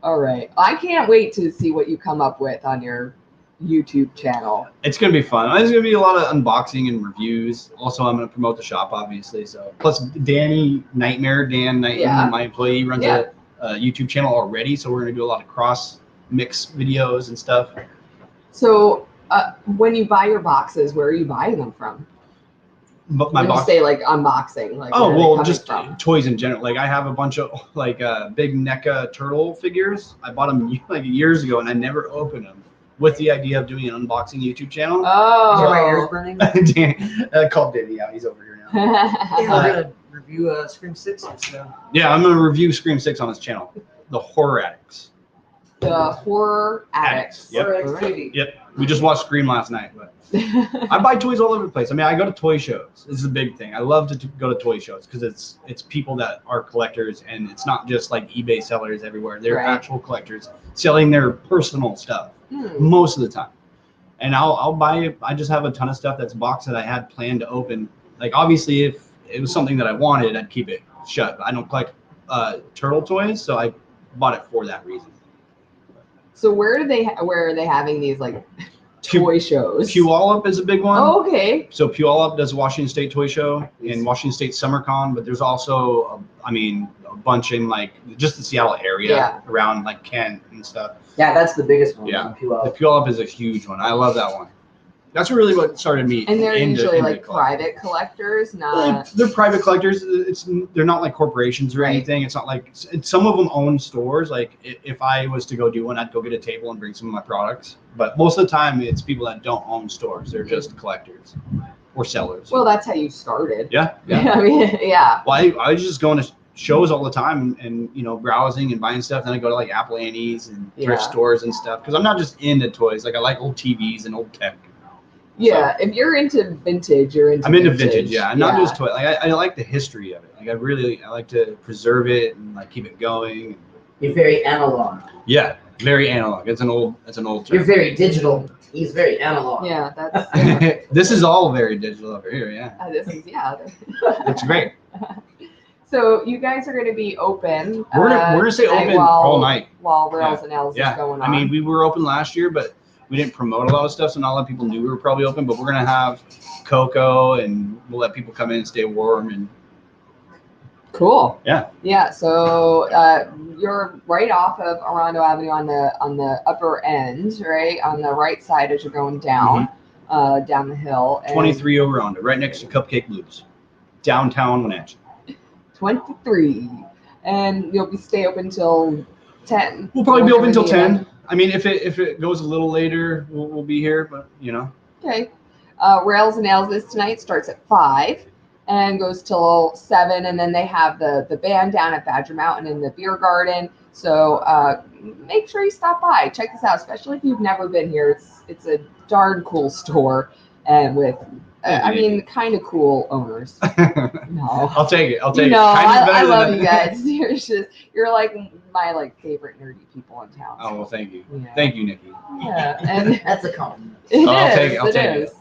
All right, I can't wait to see what you come up with on your YouTube channel. It's gonna be fun. There's gonna be a lot of unboxing and reviews. Also, I'm gonna promote the shop, obviously. So, plus Dan Knighton, Yeah. my employee, runs Yeah. a YouTube channel already. So we're gonna do a lot of cross mix videos and stuff. So when you buy your boxes, where are you buying them from? But my When you box. say like unboxing, like Oh where are they well, coming just from? toys in general. Like I have a bunch of like big NECA turtle figures. I bought them like years ago, and I never opened them. With the idea of doing an unboxing YouTube channel. Is my ears Oh. burning? Call Danny out. He's over here now. Yeah, we're gonna review Scream 6 and stuff. Yeah, I'm gonna review Scream 6 on his channel. The Horror Addicts. The horror addicts. Yep. Or XTV. Yep. We just watched Scream last night, but I buy toys all over the place. I mean, I go to toy shows. This is a big thing. I love to go to toy shows because it's people that are collectors, and it's not just like eBay sellers everywhere. They're Right. actual collectors selling their personal stuff Hmm. most of the time. And I'll buy. I just have a ton of stuff that's boxed that I had planned to open. Like obviously, if it was something that I wanted, I'd keep it shut. But I don't collect turtle toys, so I bought it for that reason. So where are they having these like toy shows? Puyallup is a big one. Oh, okay. So Puyallup does Washington State Toy Show and Washington State SummerCon, but there's also, a bunch in like just the Seattle area Yeah. around like Kent and stuff. Yeah, that's the biggest one. Yeah. in Puyallup. The Puyallup is a huge one. I love that one. That's really what started me. And they're usually into like collecting. private collectors, not. They're private collectors. They're not like corporations or Right. anything. It's not like some of them own stores. Like if I was to go do one, I'd go get a table and bring some of my products. But most of the time, it's people that don't own stores. They're just collectors or sellers. Well, that's how you started. yeah, yeah. I mean, yeah. Well, I was just going to shows all the time and browsing and buying stuff. Then I go to like Apple Annie's and thrift Yeah. stores and stuff because I'm not just into toys. Like I like old TVs and old tech. Yeah, if you're into vintage, you're into. I'm into vintage, yeah, and not just toy. Like I like the history of it. Like I like to preserve it and like keep it going. You're very analog. Yeah, very analog. It's an old You're term. very digital. He's very analog. Yeah, that's. This is all very digital over here. Yeah, This is it's great. So you guys are going to be open. We're gonna stay tonight open all night. while Rails and L's is Yeah, going on. I mean we were open last year, but we didn't promote a lot of stuff, so not a lot of people knew we were probably open. But we're gonna have cocoa, and we'll let people come in and stay warm. And Cool. Yeah. Yeah. So you're right off of Orondo Avenue on the upper end, right on the right side as you're going down, down the hill. And 23 over Orondo, right next to Cupcake Blues, downtown Wenatchee. 23, and you'll stay open till 10. We'll probably be open Whenever till the 10. event- I mean, if it goes a little later, we'll be here. But Okay. Rails and Nails this tonight starts at 5 and goes till 7, and then they have the band down at Badger Mountain in the beer garden. So make sure you stop by, check this out, especially if you've never been here. It's a darn cool store, and with kind of cool owners. No. I'll take it. I'll take You it. know, Kind of I better love than- you guys. You're like my favorite nerdy people in town. Oh well, thank you, Yeah. thank you, Nikki. Yeah, and That's a compliment. it I'll is, take it, I'll take it. is.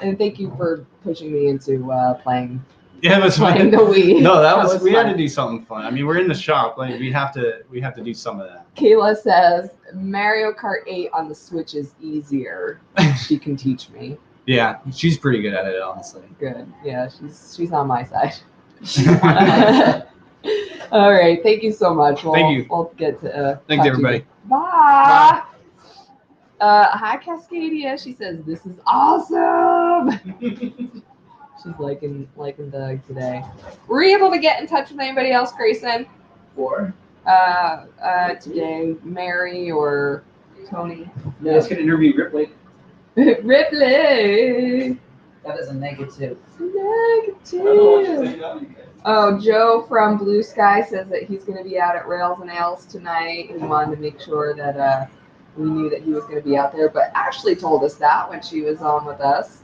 And thank you for pushing me into playing Yeah, that's the fine. Wii. No, that was we fun. had to do something fun. I mean, we're in the shop. Like we have to do some of that. Kayla says Mario Kart 8 on the Switch is easier. She can teach me. Yeah, she's pretty good at it, honestly. Good. Yeah, she's on my side. All right. Thank you so much. Thank you. We'll get to. Thanks, talk to you. everybody. Bye. Hi, Cascadia. She says this is awesome. She's liking Doug today. Were you able to get in touch with anybody else, Grayson? Or Today, Mary or Tony? you guys could interview Ripley. Ripley. That is a negative. Negative. Oh, Joe from Blue Sky says that he's going to be out at Rails and Ales tonight. He wanted to make sure that we knew that he was going to be out there, but Ashley told us that when she was on with us.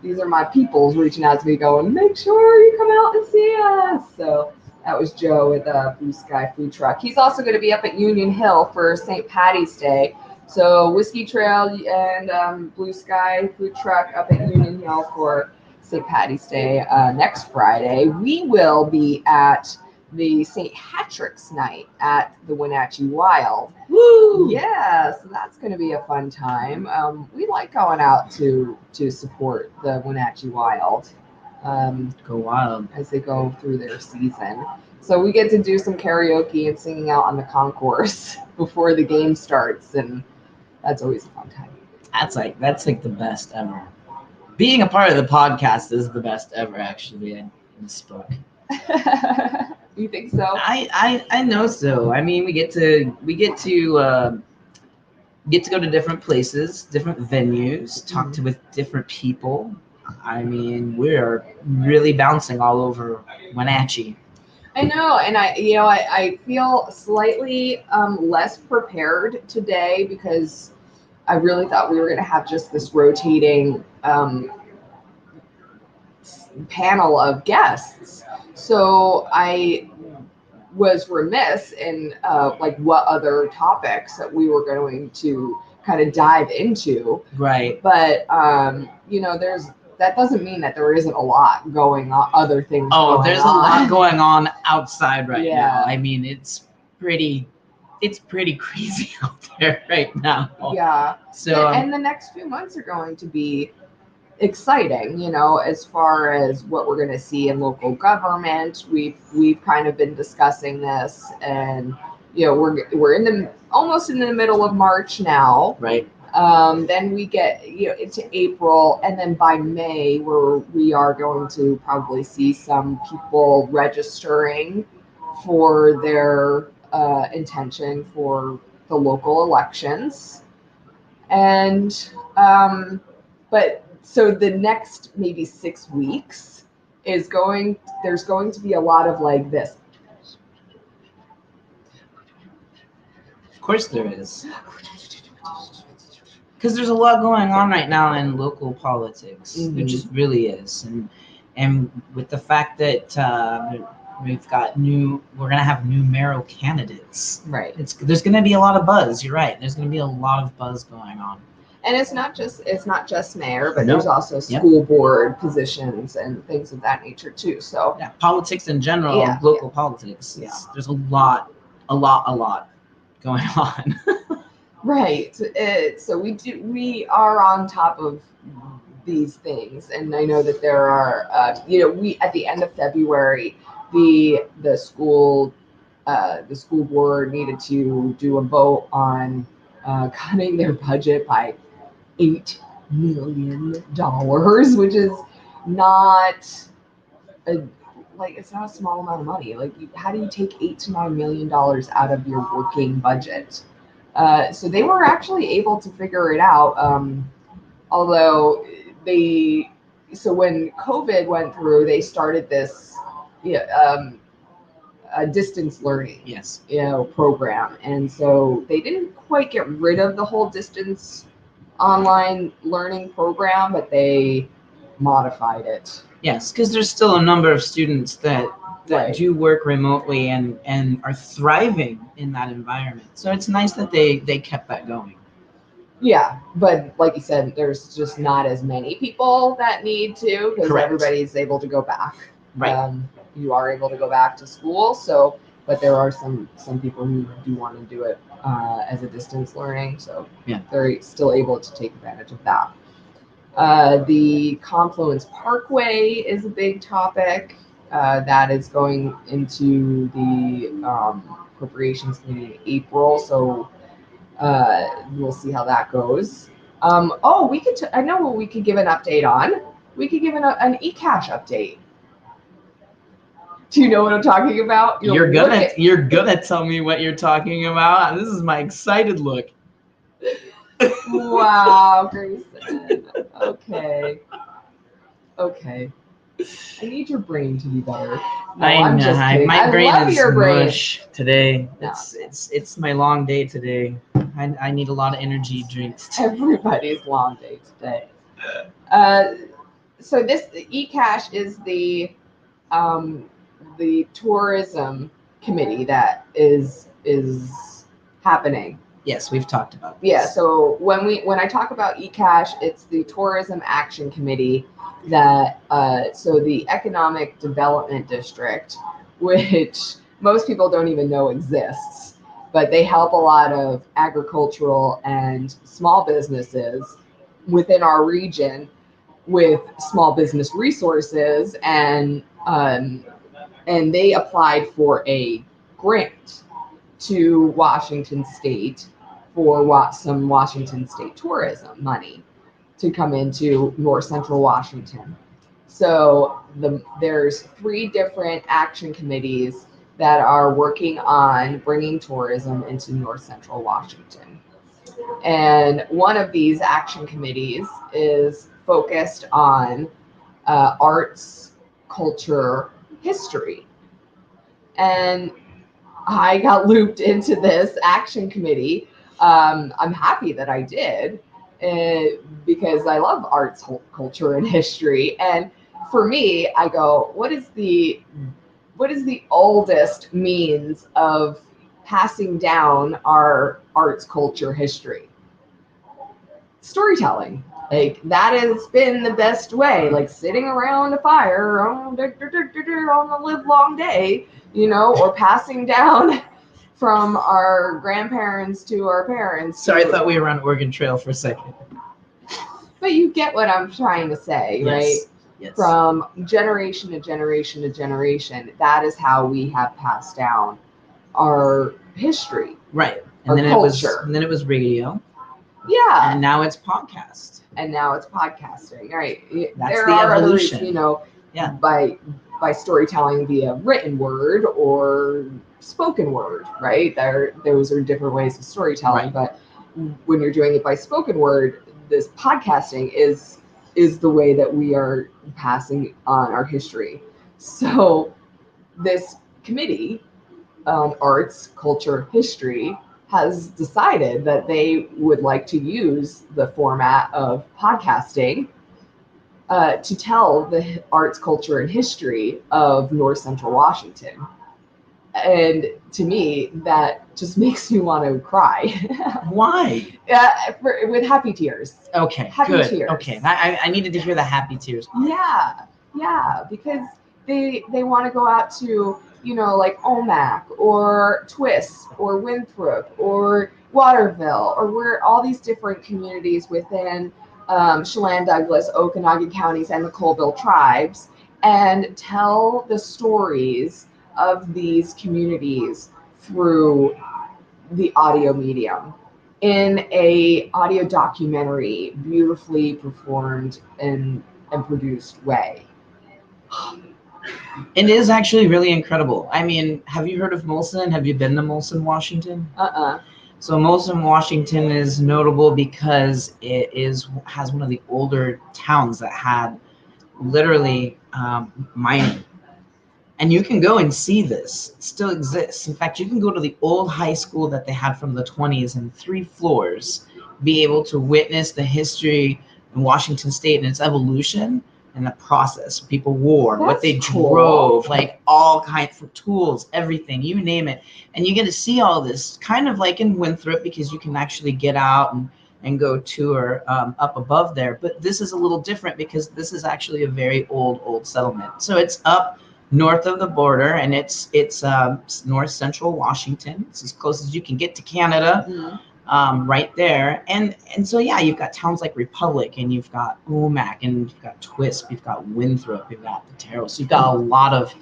These are my peoples reaching out to me going, make sure you come out and see us. So that was Joe at Blue Sky Food Truck. He's also going to be up at Union Hill for St. Patty's Day. So Whiskey Trail and Blue Sky Food Truck up at Union Hill for St. Patty's Day next Friday. We will be at the St. Patrick's Night at the Wenatchee Wild. Woo! Yeah, so that's going to be a fun time. We like going out to support the Wenatchee Wild Go wild. as they go through their season. So we get to do some karaoke and singing out on the concourse before the game starts, and that's always a fun time. That's like the best ever. Being a part of the podcast is the best ever. Actually, I misspoke. You think so? I know so. I mean, we get to go to different places, different venues, talk to with different people. I mean, we're really bouncing all over Wenatchee. I know, and I feel slightly less prepared today because I really thought we were going to have just this rotating panel of guests. So I was remiss in like what other topics that we were going to kind of dive into. Right. But that doesn't mean that there isn't a lot going on, other things. Oh, going there's on. a lot going on outside right Yeah. now. I mean, it's pretty crazy out there right now. Yeah. So and the next few months are going to be exciting, as far as what we're going to see in local government. We've kind of been discussing this, and we're almost in the middle of March now. right. Then we get into April, and then by May we are going to probably see some people registering for their intention for the local elections. And but so the next maybe 6 weeks there's going to be a lot of like this. Of course there is. Because there's a lot going on right now in local politics. Mhm. There just really is. And with the fact that we're gonna have new mayoral candidates. Right. There's gonna be a lot of buzz. You're right. There's gonna be a lot of buzz going on. And it's not just mayor, but No. there's also school board positions and things of that nature too. So Yeah, politics in general, Yeah, local politics. Yeah. There's a lot going on. right. So we are on top of these things, and I know that there are we at the end of February the school board needed to do a vote on cutting their budget by $8 million, which is not it's not a small amount of money. Like, how do you take $8 to $9 million out of your working budget? So they were actually able to figure it out. Although when COVID went through, they started this distance learning Yes. program, and so they didn't quite get rid of the whole distance online learning program, but they modified it. Yes, because there's still a number of students that Right. do work remotely and are thriving in that environment. So it's nice that they kept that going. Yeah, but like you said, there's just not as many people that need to, because Correct. everybody's able to go back. Right. You are able to go back to school, but there are some people who do want to do it as a distance learning, so Yeah. they're still able to take advantage of that. The Confluence Parkway is a big topic that is going into the appropriations committee in April, so we'll see how that goes. I know what we could give an update on. We could give an eCash update. Do you know what I'm talking about? You're gonna tell me what you're talking about. This is my excited look. Wow, Grayson. Okay. I need your brain to be better. No, I'm just kidding. My brain love is your brain. mush today. No. It's my long day today. I need a lot of energy drinks. Everybody's long day today. So the eCash is the tourism committee that is happening. Yes, we've talked about this. Yeah, so when I talk about eCash, it's the Tourism Action Committee that so the Economic Development District, which most people don't even know exists, but they help a lot of agricultural and small businesses within our region with small business resources, and they applied for a grant to Washington State for some Washington State tourism money. to come into North Central Washington. So there's 3 different action committees that are working on bringing tourism into North Central Washington. And one of these action committees is focused on arts, culture, history. And I got looped into this action committee. I'm happy that I did because I love arts, culture, and history. And for me, I go, what is the oldest means of passing down our arts, culture, history? Storytelling. Like, that has been the best way, like sitting around a fire on the live long day, you know, or passing down from our grandparents to our parents. Sorry, I thought we were on Oregon Trail for a second. But you get what I'm trying to say, Yes. right? Yes. From generation to generation to generation, that is how we have passed down our history. Right. Our And culture. then it was radio. Yeah. And now it's podcast. And now it's podcasting. Right. That's there the are evolution. others, you know, Yeah. by storytelling via written word or spoken word, right? Those are different ways of storytelling. Right. But when you're doing it by spoken word, this podcasting is the way that we are passing on our history. So this committee, arts, culture, history, has decided that they would like to use the format of podcasting to tell the arts, culture, and history of North Central Washington. And to me, that just makes me want to cry. Why? With happy tears. Okay, Happy good. tears. Okay, I needed to hear the happy tears. Yeah, because they want to go out to, you know, like Omak or Twist or Winthrop or Waterville, or where all these different communities within Chelan, Douglas, Okanagan counties, and the Colville tribes, and tell the stories of these communities through the audio medium in a audio documentary, beautifully performed and produced way. It is actually really incredible. I mean, have you heard of Molson? Have you been to Molson, Washington? So Molson, Washington is notable because it has one of the older towns that had literally mining. And you can go and see this. It still exists. In fact, you can go to the old high school that they had from the 20s and 3 floors, be able to witness the history in Washington State and its evolution and the process. People wore, what they drove, like all kinds of tools, everything, you name it. And you get to see all this kind of like in Winthrop, because you can actually get out and go tour up above there. But this is a little different because this is actually a very old settlement. So it's up north of the border, and it's North Central Washington. It's as close as you can get to Canada. Right there. And so, yeah, you've got towns like Republic, and you've got Omak, and you've got Twist, you've got Winthrop, you've got Patero. So you've got a lot of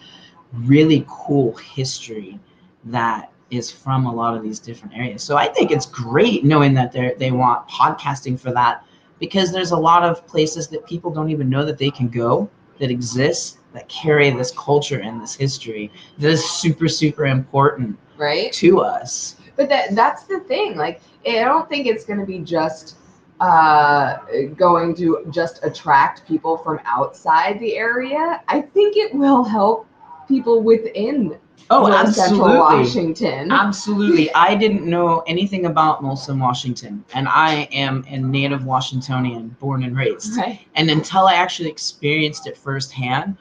really cool history that is from a lot of these different areas. So I think it's great knowing that they want podcasting for that, because there's a lot of places that people don't even know that they can go, that exist, that carry this culture and this history that is super, super important, right, to us. But that's the thing. Like, I don't think it's going to be just going to just attract people from outside the area. I think it will help people within North Central Washington. Absolutely. I didn't know anything about Molson, Washington, and I am a native Washingtonian, born and raised. Right. And until I actually experienced it firsthand,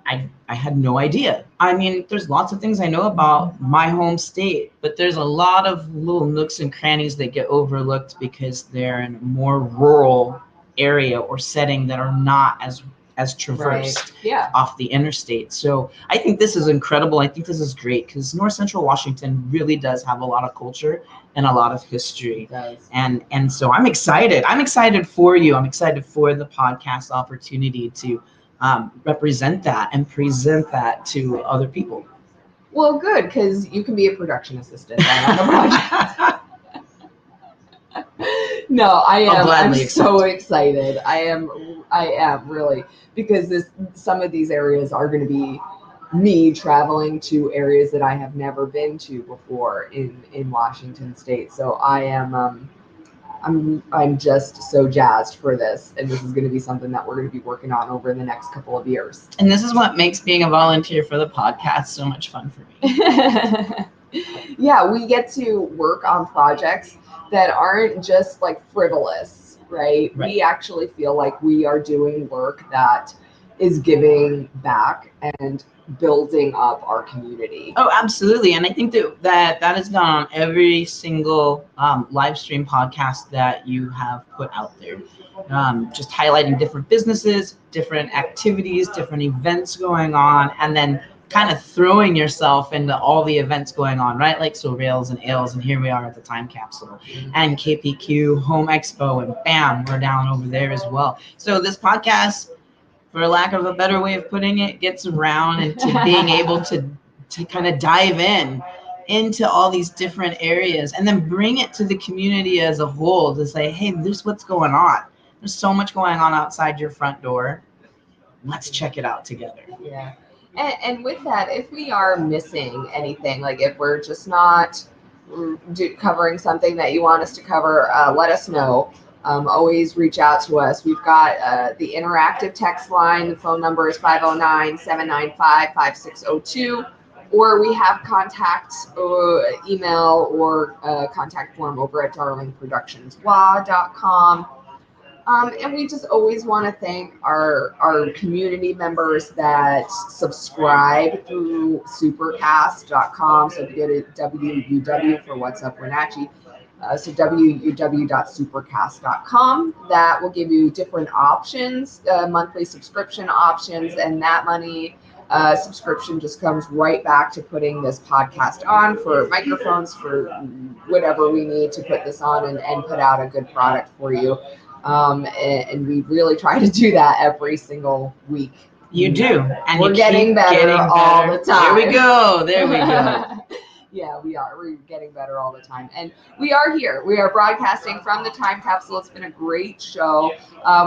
I had no idea. I mean, there's lots of things I know about my home state, but there's a lot of little nooks and crannies that get overlooked because they're in a more rural area or setting that are not as traversed off the interstate. So I think this is incredible. I think this is great because North Central Washington really does have a lot of culture and a lot of history. It does. And so I'm excited. I'm excited for you. I'm excited for the podcast opportunity to represent that and present that to other people. Well, good, because you can be a production assistant on the podcast. No, I I'll am. I'm gladly so excited. I am really, because some of these areas are going to be me traveling to areas that I have never been to before in Washington State. So I am. I'm just so jazzed for this, and this is going to be something that we're going to be working on over the next couple of years. And this is what makes being a volunteer for the podcast so much fun for me. Yeah, we get to work on projects that aren't just like frivolous, right? We actually feel like we are doing work that is giving back and building up our community. Oh, absolutely. And I think that has gone on every single live stream podcast that you have put out there. Just highlighting different businesses, different activities, different events going on, and then kind of throwing yourself into all the events going on, right? Like so Rails and Ales, and here we are at the Time Capsule and KPQ Home Expo, and bam, we're down over there as well. So this podcast, for lack of a better way of putting it, gets around into being able to kind of dive into all these different areas and then bring it to the community as a whole to say, hey, this is what's going on. There's so much going on outside your front door. Let's check it out together. Yeah. And with that, if we are missing anything, like if we're just not covering something that you want us to cover, let us know. Always reach out to us. We've got the interactive text line. The phone number is 509-795-5602. Or we have contact email or contact form over at darlingproductionswa.com. And we just always want to thank our community members that subscribe through supercast.com. So if you go to WUW for What's Up Wenatchee, so www.supercast.com, that will give you different options, monthly subscription options, and that money subscription just comes right back to putting this podcast on for microphones, for whatever we need to put this on and put out a good product for you. And we really try to do that every single week. You do. And we're getting better all the time. There we go. There we go. Yeah, we are. We're getting better all the time. And we are here. We are broadcasting from the Time Capsule. It's been a great show.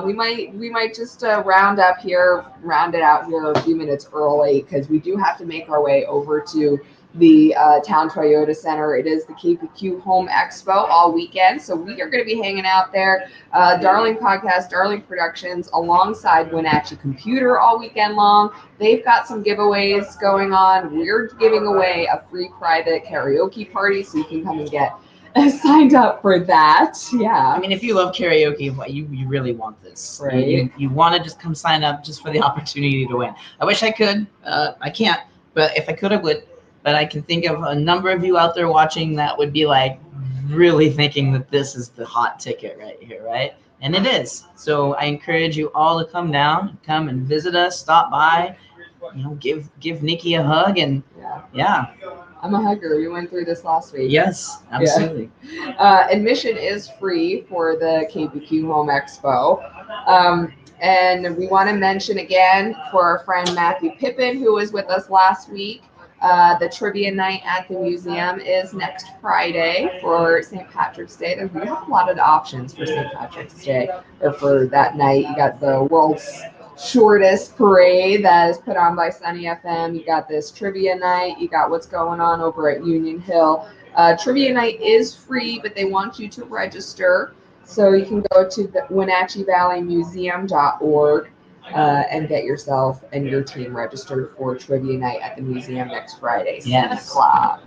We might just round it out here a few minutes early, because we do have to make our way over to the Town Toyota Center. It is the KPQ Home Expo all weekend, so we are going to be hanging out there. Darling Podcast, Darling Productions, alongside Wenatchee Computer all weekend long. They've got some giveaways going on. We're giving away a free private karaoke party, so you can come and get signed up for that. Yeah. I mean, if you love karaoke, you really want this. Right. You want to just come sign up just for the opportunity to win. I wish I could. I can't. But if I could, I would. But I can think of a number of you out there watching that would be like really thinking that this is the hot ticket right here, right? And it is. So I encourage you all to come down, come and visit us, stop by, give Nikki a hug, and yeah. I'm a hugger. We went through this last week. Yes, absolutely. Yeah. Admission is free for the KPQ Home Expo. And we want to mention again for our friend Matthew Pippin, who was with us last week. The trivia night at the museum is next Friday for St. Patrick's Day. We have a lot of options for St. Patrick's Day, or for that night. You got the world's shortest parade that is put on by Sunny FM. You got this trivia night. You got what's going on over at Union Hill. Trivia night is free, but they want you to register. So you can go to the WenatcheeValleyMuseum.org. And get yourself and your team registered for trivia night at the museum next Friday, 7 o'clock.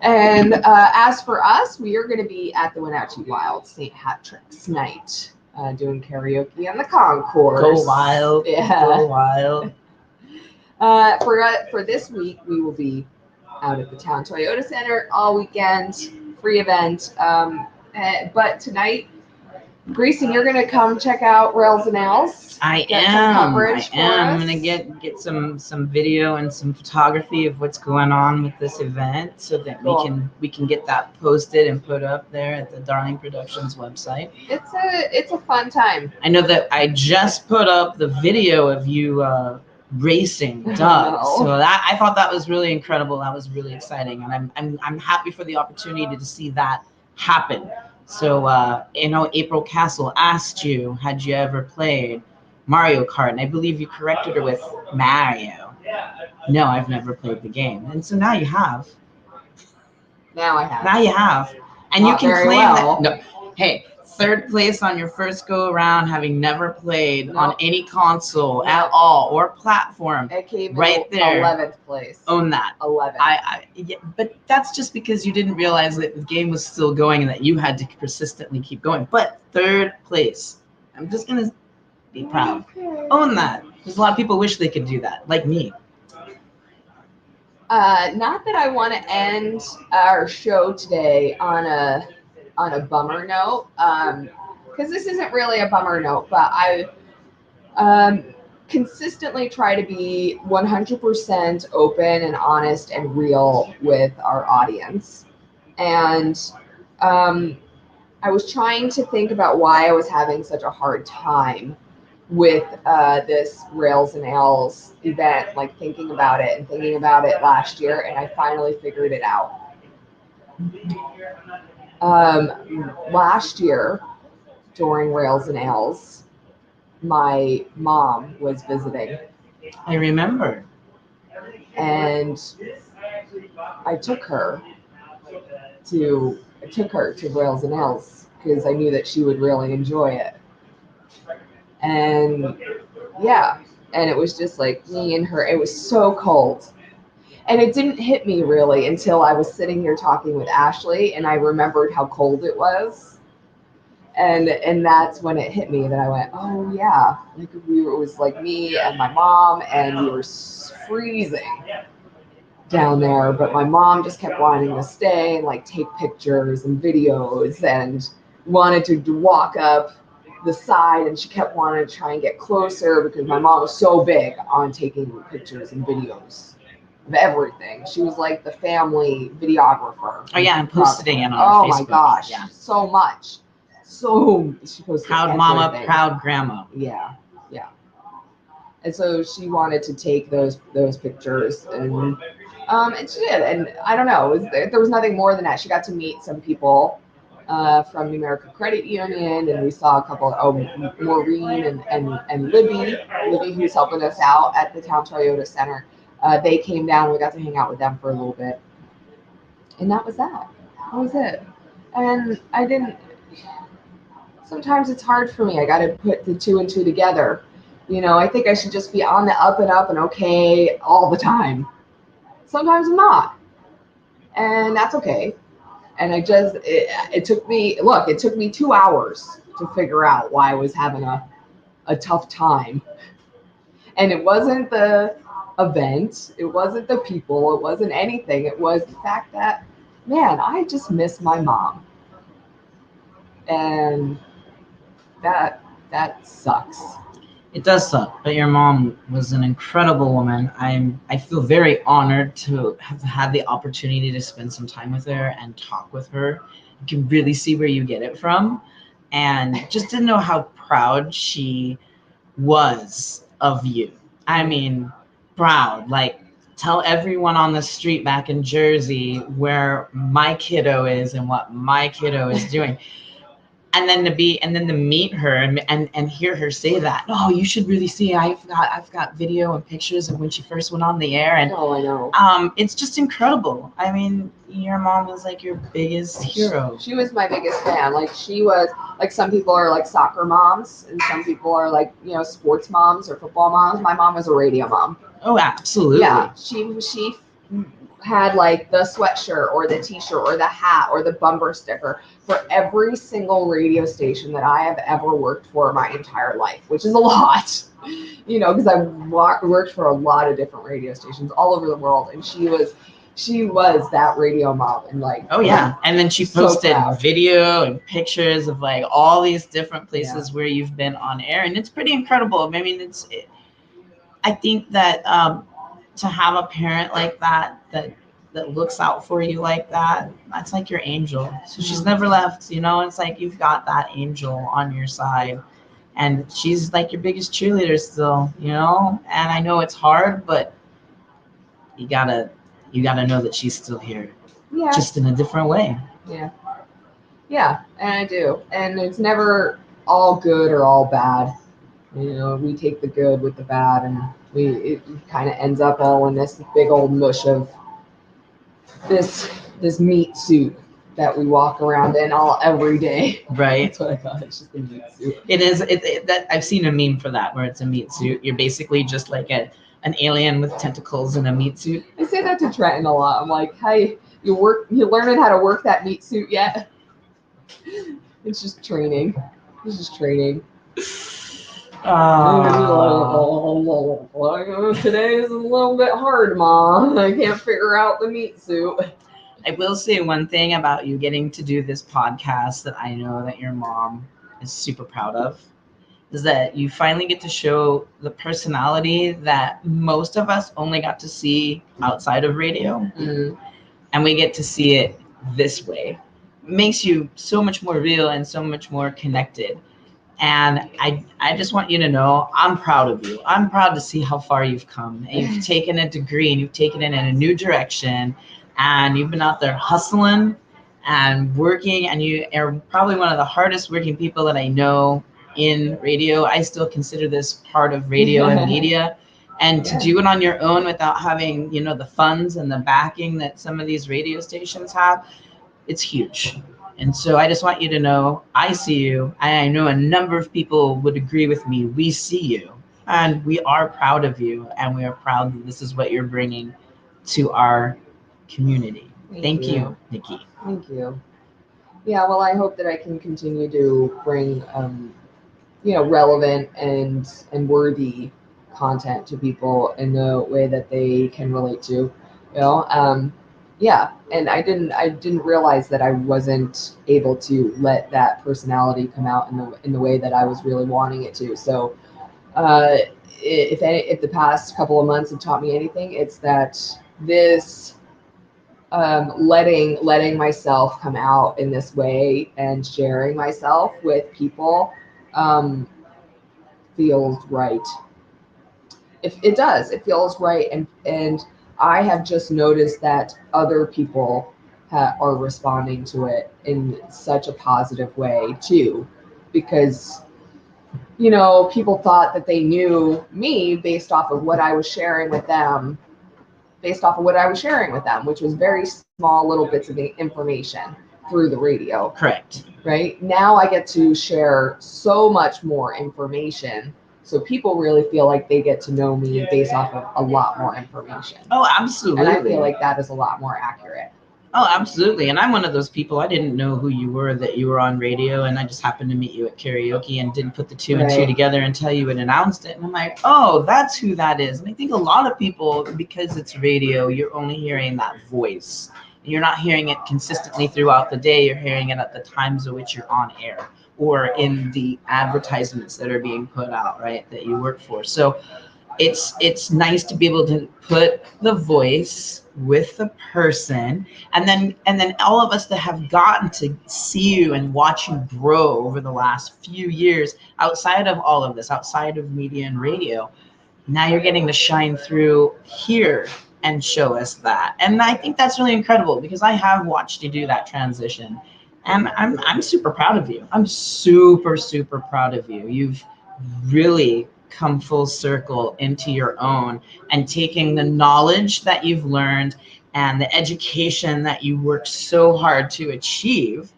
And as for us, we are going to be at the Wenatchee Wild St. Patrick's Night, doing karaoke on the concourse. Go wild. Yeah. Go wild. For this week, we will be out at the Town Toyota Center all weekend, free event. But tonight, Grayson, you're gonna come check out Rails and Ales. I'm gonna get some video and some photography of what's going on with this event, so that we can get that posted and put up there at the Darling Productions website. It's a fun time. I know that I just put up the video of you racing Doug, so that I thought that was really incredible. That was really exciting, and I'm happy for the opportunity to see that happen. So, April Castle asked you, had you ever played Mario Kart? And I believe you corrected her with Mario. No, I've never played the game. And so now you have. Now I have. Now you have. And Not you can very claim well. that. No, hey, third place on your first go around, having never played on Nope. any console at Nope. all or platform. I came Right in there. 11th place. Own that. 11th. Yeah, but that's just because you didn't realize that the game was still going and that you had to persistently keep going. But third place. I'm just gonna be proud. Okay. Own that. Because a lot of people wish they could do that, like me. Not that I want to end our show today on a bummer note, because this isn't really a bummer note, but I consistently try to be 100% open and honest and real with our audience. And I was trying to think about why I was having such a hard time with this Rails and Ales event, like thinking about it last year, and I finally figured it out. Last year, during Rails and Ales, my mom was visiting, I remember. and I took her to Rails and Ales because I knew that she would really enjoy it. And yeah, and it was just like me and her. It was so cold. And it didn't hit me really until I was sitting here talking with Ashley and I remembered how cold it was. And that's when it hit me that I went, oh yeah, like it was like me and my mom and we were freezing down there, but my mom just kept wanting to stay and like take pictures and videos and wanted to walk up the side, and she kept wanting to try and get closer because my mom was so big on taking pictures and videos of everything. She was like the family videographer. Oh yeah, I'm posting it on Oh Facebook. my gosh, Yeah. so much. So she posted Proud mama, everything. proud grandma. Yeah, yeah. And so she wanted to take those pictures, and she did. And I don't know, there was nothing more than that. She got to meet some people from the American Credit Union, and we saw a couple. Maureen and Libby, who's helping us out at the Town Toyota Center. They came down. We got to hang out with them for a little bit, and that was that. That was it. And I didn't. Sometimes it's hard for me. I got to put the two and two together. You know, I think I should just be on the up and up and okay all the time. Sometimes I'm not, and that's okay. And it took me 2 hours to figure out why I was having a tough time. And it wasn't the event, it wasn't the people, it wasn't anything. It was the fact that, man, I just miss my mom. And that sucks. It does suck, but your mom was an incredible woman. I feel very honored to have had the opportunity to spend some time with her and talk with her. You can really see where you get it from, and just didn't know how proud she was of you. I mean, proud. Like, tell everyone on the street back in Jersey where my kiddo is and what my kiddo is doing. And then to meet her and hear her say that, oh, you should really see. I've got video and pictures of when she first went on the air, and Oh, I know. it's just incredible. I mean, your mom was like your biggest hero. She was my biggest fan. Like, she was, like, some people are like soccer moms, and some people are like, you know, sports moms or football moms. My mom was a radio mom. Oh, absolutely. Yeah, she had like the sweatshirt or the t-shirt or the hat or the bumper sticker for every single radio station that I have ever worked for my entire life, which is a lot, you know, because I worked for a lot of different radio stations all over the world, and she was that radio mom, and like, oh yeah, and then she so posted proud. video and pictures of like all these different places where you've been on air, and it's pretty incredible. I mean, I think that to have a parent like that looks out for you like that, that's like your angel. So she's never left, you know. It's like you've got that angel on your side, and she's like your biggest cheerleader still, you know. And I know it's hard, but you gotta know that she's still here, Yeah. just in a different way. Yeah. Yeah, and I do. And it's never all good or all bad. You know, we take the good with the bad, and it kind of ends up all in this big old mush of this meat suit that we walk around in every day. Right. That's what I thought. It's just a meat suit. It is. That I've seen a meme for that where it's a meat suit. You're basically just like an alien with tentacles in a meat suit. I say that to Trenton a lot. I'm like, hey, you learning how to work that meat suit yet? It's just training. It's just training. Today is a little bit hard, Mom. I can't figure out the meat suit. I will say one thing about you getting to do this podcast that I know that your mom is super proud of is that you finally get to show the personality that most of us only got to see outside of radio. Mm. And we get to see it this way. It makes you so much more real and so much more connected. And I just want you to know I'm proud of you. I'm proud to see how far you've come. And you've taken a degree and you've taken it in a new direction. And you've been out there hustling and working. And you are probably one of the hardest working people that I know in radio. I still consider this part of radio and media. And to do it on your own without having, you know, the funds and the backing that some of these radio stations have, it's huge. And so I just want you to know, I see you. I know a number of people would agree with me. We see you, and we are proud of you, and we are proud that this is what you're bringing to our community. Thank you, Nikki. Thank you. Yeah, well, I hope that I can continue to bring, relevant and worthy content to people in the way that they can relate to. Yeah, and I didn't realize that I wasn't able to let that personality come out in the way that I was really wanting it to. So, if the past couple of months have taught me anything, it's that this letting myself come out in this way and sharing myself with people feels right. It does. It feels right, and I have just noticed that other people are responding to it in such a positive way too, because people thought that they knew me based off of what I was sharing with them, which was very small little bits of information through the radio. Correct. Right now, I get to share so much more information. So people really feel like they get to know me based off of a lot more information. Oh, absolutely. And I feel like that is a lot more accurate. Oh, absolutely. And I'm one of those people, I didn't know who you were, that you were on radio, and I just happened to meet you at karaoke and didn't put the two and two together until you had announced it. And I'm like, oh, that's who that is. And I think a lot of people, because it's radio, you're only hearing that voice. You're not hearing it consistently throughout the day. You're hearing it at the times at which you're on air or in the advertisements that are being put out, right, that you work for. So it's nice to be able to put the voice with the person, and then all of us that have gotten to see you and watch you grow over the last few years outside of all of this, outside of media and radio. Now you're getting to shine through here and show us that. And I think that's really incredible, because I have watched you do that transition. And I'm super proud of you. I'm super, super proud of you. You've really come full circle into your own and taking the knowledge that you've learned and the education that you worked so hard to achieve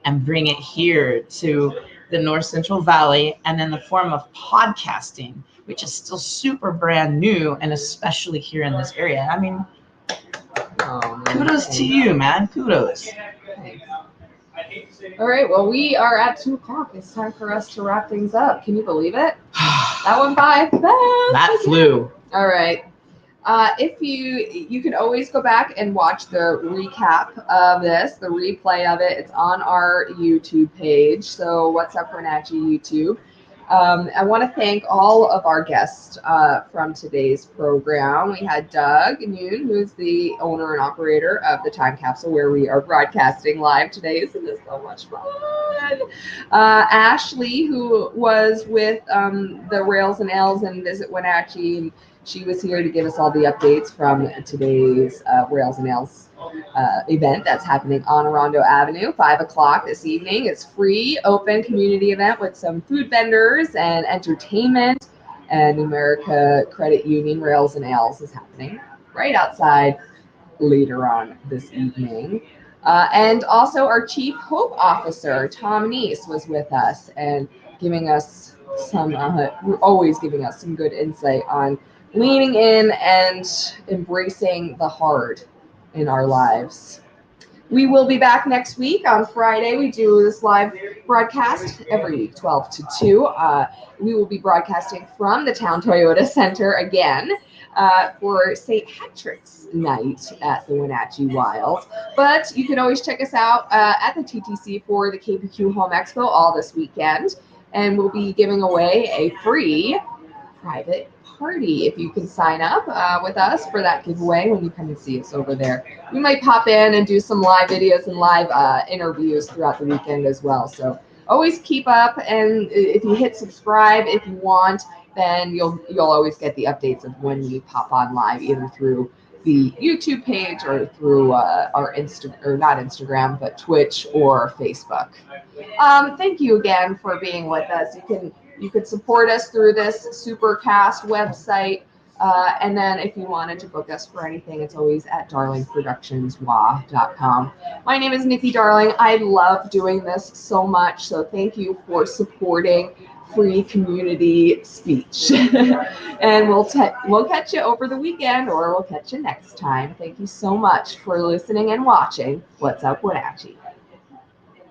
and bring it here to the North Central Valley, and in the form of podcasting, which is still super brand new, and especially here in this area. I mean, kudos to you, man. Kudos. All right, well, we are at 2:00. It's time for us to wrap things up. Can you believe it? That went by fast. That flew. All right. If you can always go back and watch the recap of this, the replay of it. It's on our YouTube page. So what's Up Wenatchee YouTube. I want to thank all of our guests from today's program. We had Doug Nunn, who's the owner and operator of the Time Capsule, where we are broadcasting live today. Isn't this so much fun? Ashley, who was with the Rails and Ales and Visit Wenatchee, She was here to give us all the updates from today's Rails and Nails event that's happening on Orondo Avenue, 5 o'clock this evening. It's free, open community event with some food vendors and entertainment. And America Credit Union Rails and Nails is happening right outside later on this evening. And also our Chief Hope Officer, Thom Nees, was with us and giving us some, always giving us some good insight on leaning in and embracing the hard in our lives. We will be back next week on Friday. We do this live broadcast every week, 12 to 2. We will be broadcasting from the Town Toyota Center again for St. Patrick's Night at the Wenatchee Wilds. But you can always check us out at the TTC for the KPQ Home Expo all this weekend. And we'll be giving away a free private party if you can sign up with us for that giveaway when you come and see us over there. We might pop in and do some live videos and live interviews throughout the weekend as well. So always keep up, and if you hit subscribe if you want, then you'll always get the updates of when we pop on live, either through the YouTube page or through our not Instagram, but Twitch or Facebook. Thank you again for being with us. You could support us through this Supercast website. And then if you wanted to book us for anything, it's always at darlingproductionswa.com. My name is Nikki Darling. I love doing this so much. So thank you for supporting free community speech. And we'll catch you over the weekend, or we'll catch you next time. Thank you so much for listening and watching What's Up Wenatchee.